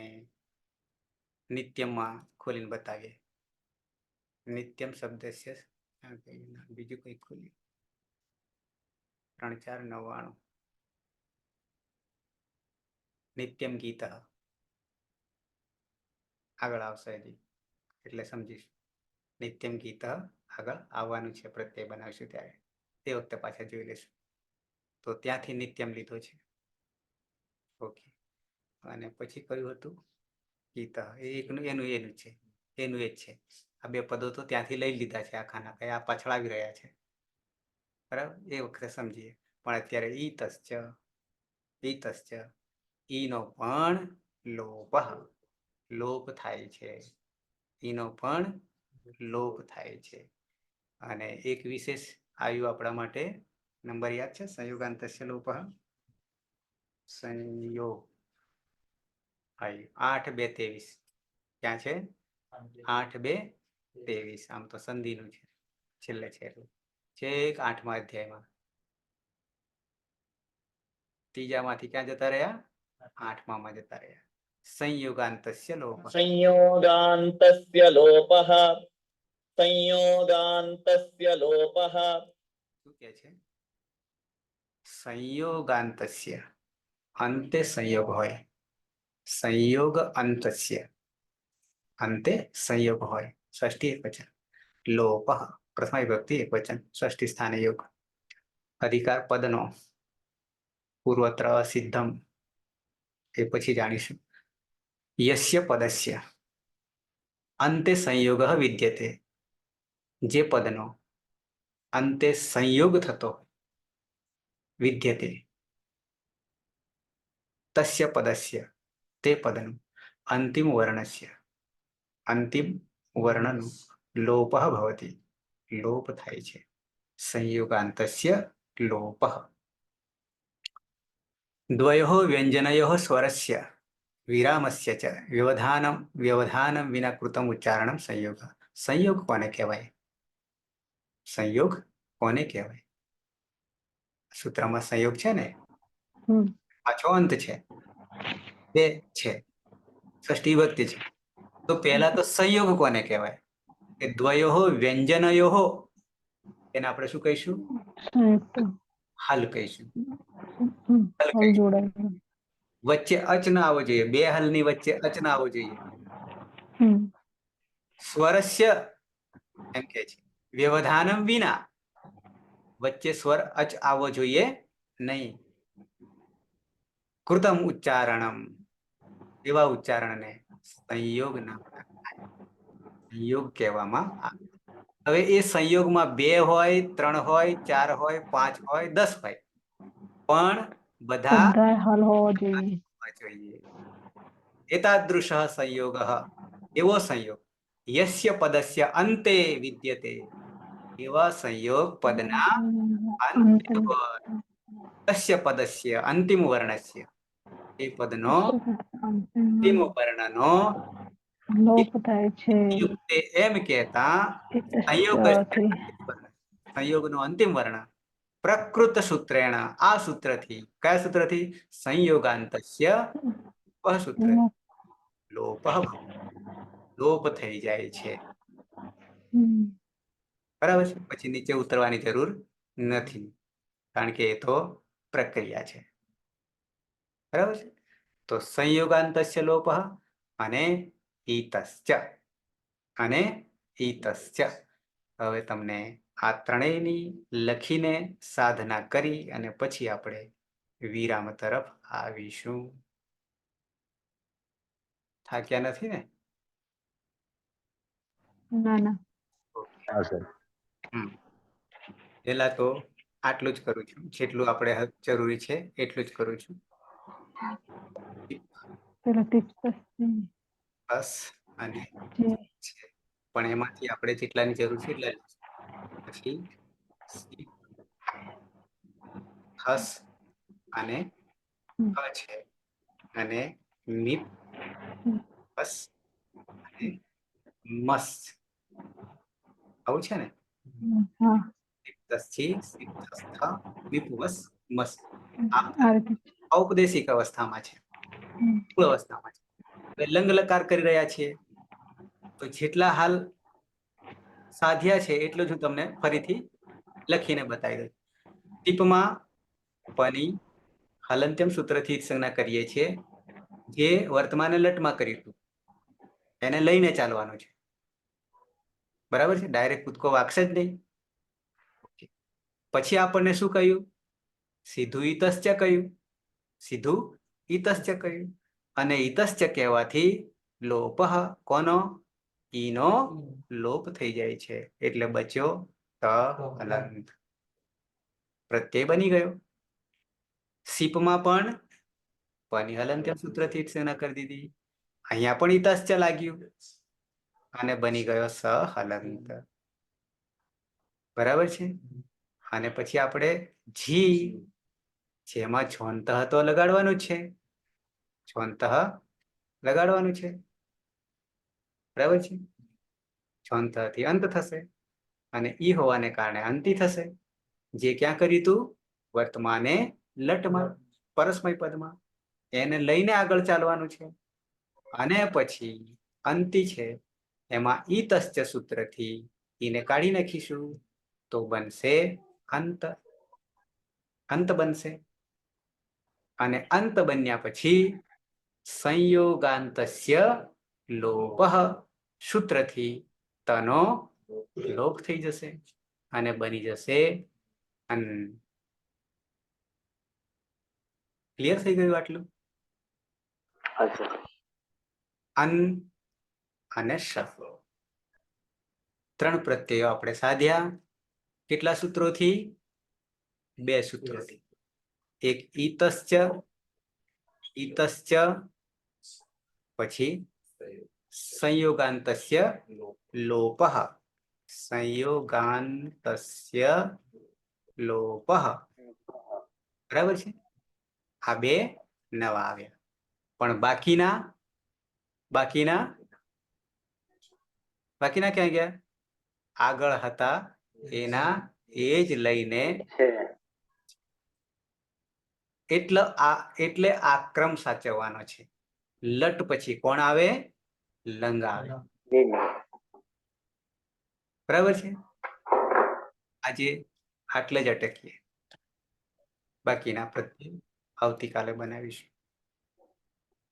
નિત્યમમાં ખોલીને બતાવીએ. નિત્યમ શબ્દસ્ય બીજું કંઈ ખોલી 3 4 99. નિત્યમ ગીત આગળ આવશે હજી, એટલે સમજીશું. નિત્યમ ગીત આગળ આવવાનું છે, પ્રત્યય બનાવીશું ત્યારે, તે વખતે પાછા જોઈ લેશું. તો ત્યાંથી નિત્યમ લીધો છે. ઓકે. અને પછી કયું હતું? ગીત. એનું છે, એનું એ જ છે. આ 2 પદો તો ત્યાંથી લઈ લીધા છે, આખાના કઈ આ પાછળ આવી રહ્યા છે. બરાબર? એ વખતે સમજીએ. પણ અત્યારે ઈતશ્ચ ઈનો પણ લોપ થાય છે. ઈનો પણ લોપ થાય છે. અને એક વિશેષ આવ્યું આપણા માટે, નંબર યાદ છે? સંયોગાંતસ્ય લોપ. સંયોગ 8 2 23. ક્યાં છે? 8 2 23. આમ તો સંધિનું છે, છેલ્લે છે, છેક 8મા અધ્યાયમાં. ત્રીજામાંથી ક્યાં જતા રહ્યા? 8મામાં જતા રહ્યા. સંયોગાંતસ્ય લોપ. संयोगान्तस्य लोपः संयोगान्तस्य लोपः શું કે છે? સંયોગાંતસ્ય, અંતે સંયોગ હોય. સંયોગ અંતસ્ય, અંતે સંયોગ હોય. ષષ્ઠી એકવચન. લોપ પ્રથમ વિભક્તિ એકવચન, ષષ્ઠી સ્થાને યોગ. અધિકાર પદનો પૂર્વત્ર સિદ્ધમ, એ પછી જાણીશું. યસ્ય પદસ્ય અંતે સંયોગ વિદ્યતે, જે પદનો અંતે સંયોગ થતો વિદ્યતે, તસ્ય પદસ્ય, તે પદનું અંતિમ વર્ણસ્ય, અંતિમ વર્ણનું લોપ ભવતિ, લોપ થાય છે. સંયોગાંતસ્ય લોપ. દ્વયોઃ વ્યંજનયોઃ સ્વરસ્ય વિરામસ્ય ચ વ્યવધાનમ વિના કૃતમ ઉચ્ચારણમ સંયોગ. સંયોગ કોને કહેવાય? સંયોગ કોને કહેવાય? સૂત્રમાં સંયોગ છે ને, હમ પાછો અંત છે, બે છે, ષષ્ઠી વિભક્તિ છે. તો પહેલા તો સંયોગ કોને કહેવાય? કે દ્વયોઃ વ્યંજનયોઃ, એને આપણે શું કહીશું? સંયુક્ત. હલ કહીશું. હમ હલ હલ કહીશું. જોડાય. વચ્ચે અચ ના આવવો જોઈએ, બે હલની વચ્ચે અચ ના આવવો જોઈએ. હમ સ્વરસ્ય એમ કે છે, વ્યવધાનમ વિના, વચ્ચે સ્વર અચ આવવો જોઈએ નહીં. કૃતમ ઉચ્ચારણમ, એવા ઉચ્ચારણને સંયોગ નામ થાય. સંયોગ કહેવામાં આવે. હવે એ સંયોગમાં 2 હોય, 3 હોય, 4 હોય, 5 હોય, 10 હોય, પણ બધા બધા હલ હોવો જોઈએ. હોવા જોઈએ. એતાદૃશ સંયોગ, એવો સંયોગ યસ્ય પદસ્ય અંતે વિદ્યતે, એવા સંયોગ પદના અંતે અંત હોય. તસ્ય પદસ્ય અંતિમ વર્ણસ્ય, એ પદનો અંતિમ વર્ણનો લોપ થાય છે. યુક્તે એમ કહેતા સંયોગ ઇતસ્યથી. સંયોગનો અંતિમ વર્ણ પ્રકૃત સૂત્રેણ, આ સૂત્રથી, કયા સૂત્રથી? સંયોગાંતસ્ય સૂત્ર લોપ, લોપ થઈ જાય છે. હમ બરાબર છે. પછી નીચે ઉતરવાની જરૂર નથી, કારણ કે એ તો પ્રક્રિયા છે. બરાબર છે. તો સંયોગાંતસ્ય લોપ અને ઈતશ્ચ, અને ઈતશ્ચ. હવે તમને આ ત્રણેયની લખીને સાધના કરી અને પછી આપણે વિરામ તરફ આવીશું. થાક્યા નથી ને? ના ના. હા સર. પહેલા તો આટલું જ કરું છું, જેટલું આપણે જરૂરી છે એટલું જ કરું છું. પેલા ટીપ્સ બસ. અને જે છે, પણ એમાંથી આપણે જેટલાની જરૂર છે એટલા પછી હસ અને હ છે, અને નિપ હસ અને મસ, આવું છે ને? હા સિદ્ધસ્થી સિદ્ધસ્થ વિપુવસ મસ. આ રીતે. ઔપદેશિક અવસ્થામાં છે, મૂળ અવસ્થામાં છે. હવે લંગ લકાર કરી રહ્યા છીએ, તો જેટલા હાલ સાધ્યા છે એટલું જ હું તમને ફરીથી લખીને બતાવી દઉં. ટીપમાં પની હલંત્યમ સૂત્રથી સંજ્ઞા કરીએ છીએ, જે વર્તમાને લટમાં કર્યું હતું એને લઈને ચાલવાનું છે. બરાબર છે. ડાયરેક્ટ કૂદકો વાગશે જ નહીં. પછી આપણને શું કહ્યું? સીધું ઈતશ્ચ કહ્યું, સીધું ઈતશ્ચ કહ્યું. અને ઈતશ્ચ કહેવાથી લોપ, કોનો? ઈનો લોપ થઈ જાય છે, એટલે બચ્યો ત હલંત, પ્રત્યય બની ગયો. સીપમાં પણ પની હલંત્યમ સૂત્રથી સંજ્ઞા કરી દીધી, અહીંયા પણ ઈતશ્ચ લાગ્યું અને બની ગયો સ હલંત. બરાબર છે. અને પછી આપણે જી, જેમાં છોંતઃ તો લગાડવાનું જ છે, છોંતઃ લગાડવાનું છે. બરાબર છે. છોંતઃથી અંત થશે અને ઈ હોવાને કારણે અંતિ થશે. જે ક્યાં કર્યું તું? વર્તમાને લટમાં, પરસ્મય પદમાં. એને લઈને આગળ ચાલવાનું છે. અને પછી અંતિ છે એમાં ઈતશ્ચ સૂત્રથી ઈને કાઢી નાખીશું તો બનશે અંત. અંત બનશે અને અંત બન્યા પછી સંયોગાંતસ્ય લોપઃ સૂત્રથી તનો લોપ થઈ જશે અને બની જશે અન. ક્લિયર થઈ ગયું આટલું? અન અને શ 3 પ્રત્યયો આપણે સાધ્યા. કેટલા સૂત્રોથી? 2 સૂત્રોથી. એક ઈતશ્ચ, પછી સંયોગાંતસ્ય લોપઃ. સંયોગાંતસ્ય લોપઃ. બરાબર છે? આ 2 નવા આવ્યા. પણ બાકીના ક્યાં ગયા? આગળ હતા એના એ જ લઈને એટલે આ ક્રમ સાચવવાનો છે. લટ પછી કોણ આવે? લંગ આવે. બરાબર છે? આજે આટલે જ અટકીએ. બાકીના પ્રત્યે આવતીકાલે બનાવીશું.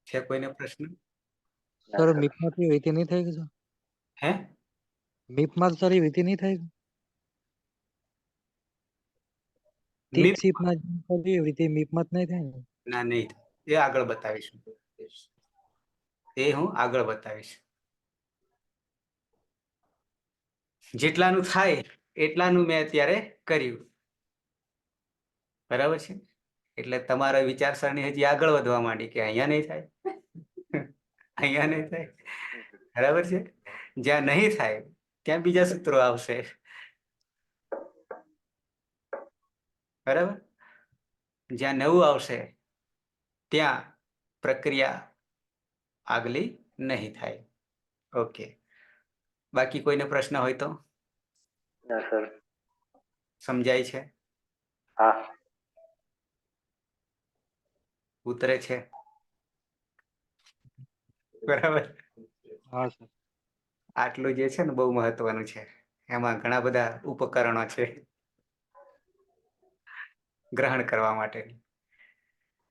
છે કોઈને પ્રશ્ન? સર મીપમાંથી વિધિ નહીં થઈ ગઈ? હે? મીપમાં સર એ વિધિ નહીં થઈ ગઈ? મીપ ટીપસીપમાં જે વિધિ મીપમાં જ નહીં થાય ને? ના નહીં થાય. એ આગળ બતાવીશું. એ હું આગળ બતાવીશ. જેટલાનું થાય એટલાનું મેં અત્યારે કર્યું. બરાબર છે? એટલે તમારા વિચારસરણી હજી આગળ વધવા માંડી કે અહીંયા નહીં થાય, અહીંયા નહીં થાય. બરાબર છે? જ્યાં નહીં થાય ત્યાં બીજા સૂત્રો આવશે. બરાબર? જ્યાં નવું આવશે ત્યાં પ્રક્રિયા આગલી નહીં થાય. ઓકે. બાકી કોઈને પ્રશ્ન હોય તો? સમજાય છે? ઉતરે છે? બરાબર. હા સર. આટલું જે છે ને બહુ મહત્વનું છે. એમાં ઘણા બધા ઉપકરણો છે ગ્રહણ કરવા માટે.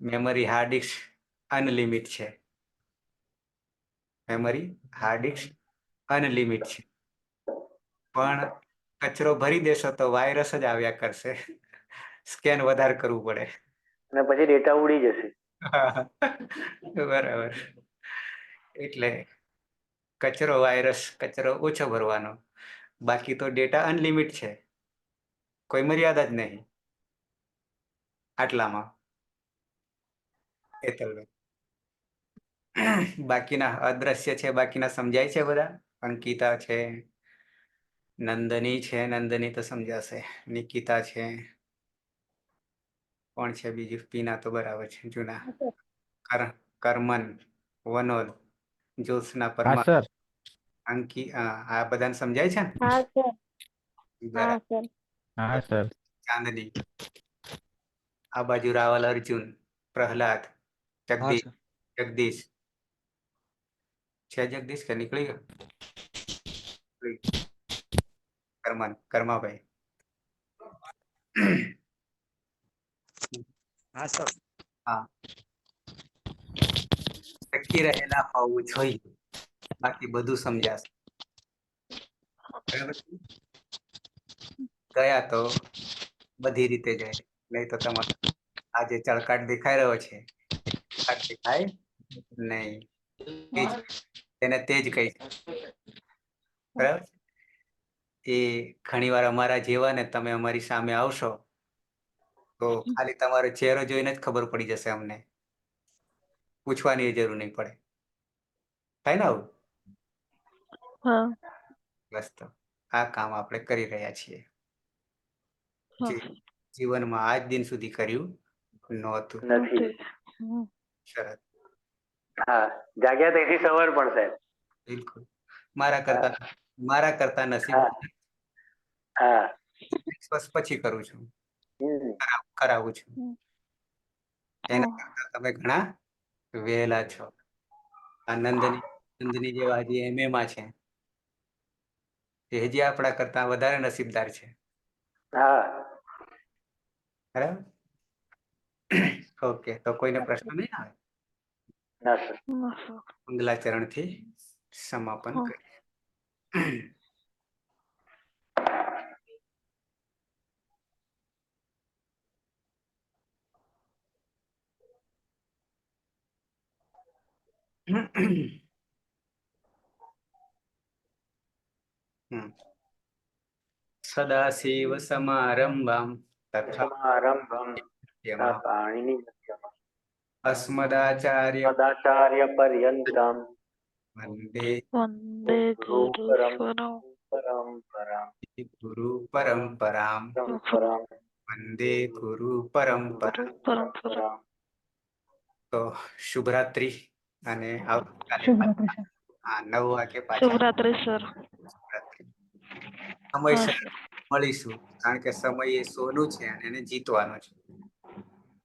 મેમરી હાર્ડ ડિસ્ક અનલિમિટ છે. મેમરી હાર્ડ ડિસ્ક અનલિમિટ છે. પણ કચરો ભરી દેશો તો વાયરસ જ આવ્યા કરશે. સ્કેન વધારે કરવું પડે અને પછી ડેટા ઉડી જશે. બરાબર. એટલે કચરો ઓછો ભરવાનો. બાકી તો ડેટા અનલિમિટ છે. કોઈ મર્યાદા જ નહીં આટલામાં. બાકીના અદ્રશ્ય છે. બાકીના સમજાય છે બધા? અંકિતા છે, નંદની છે. નંદની તો સમજાશે. નિકિતા છે. કોણ છે બીજું? પીના તો બરાબર છે. જૂના કરમન, વનોદ, જ્યોત્સના, પરમાર, અંકી. આ બધાને સમજાય છે ને? બરાબર. ચાંદની. આ બાજુ રાવલ, અર્જુન, પ્રહલાદ, જગદીશ છે. જગદીશ કે નીકળી ગયો? કર્માભાઈ. હા સર. હા, ટકી રહેલા હોવું જોઈએ. બાકી બધું સમજાશે. બરાબર. ગયા તો બધી રીતે જાય. નહીં તો તમારે આ જે ચળકાટ દેખાઈ રહ્યો છે દેખાય નહીં. તેને તે જ કહી. બરાબર. એ ઘણી વાર અમારા જેવા ને તમે અમારી સામે આવશો તો ખાલી તમારો ચહેરો જોઈને જ ખબર પડી જશે. અમને પૂછવાની જરૂર નહીં પડે. થાય ને આવું? બસ તો આ કામ આપણે કરી રહ્યા છીએ. જીવનમાં આજ દિન સુધી કર્યું નહોતું. નથી. શરત. હા, જાગ્યા તેથી સવાર પણ સાહેબ. બિલકુલ. મારા કરતા નસીબ. હા. પછી કરું છું, કરાવું છું. એના કરતા તમે ઘણા વહેલા છો. આ નંદની જેવા હજી MA માં છે એ હજી આપણા કરતા વધારે નસીબદાર છે. હા બરાબર. ઓકે, તો કોઈને પ્રશ્ન નહીં આવે? ના સર. મંગલાચરણ થી સમાપન કરીએ. સદાશિવ સમારંભામ તથા સમારંભમ મધ્યમાં પાણીની મધ્યમાં અસ્મદાચાર્ય સદાચાર્ય પર્યંતમ વંદે ગુરુ પરંપરા ગુરુ પરંપરામ વંદે ગુરુ પરંપરા. તો શુભરાત્રી અને આવતીકાલે શુભરાત્રી સર. હા 9 વાગે પાછા શુભરાત્રી સર. શુભરાત્રી. સમયસર મળીશું કારણ કે સમય એ સોનું છે અને એને જીતવાનું છે.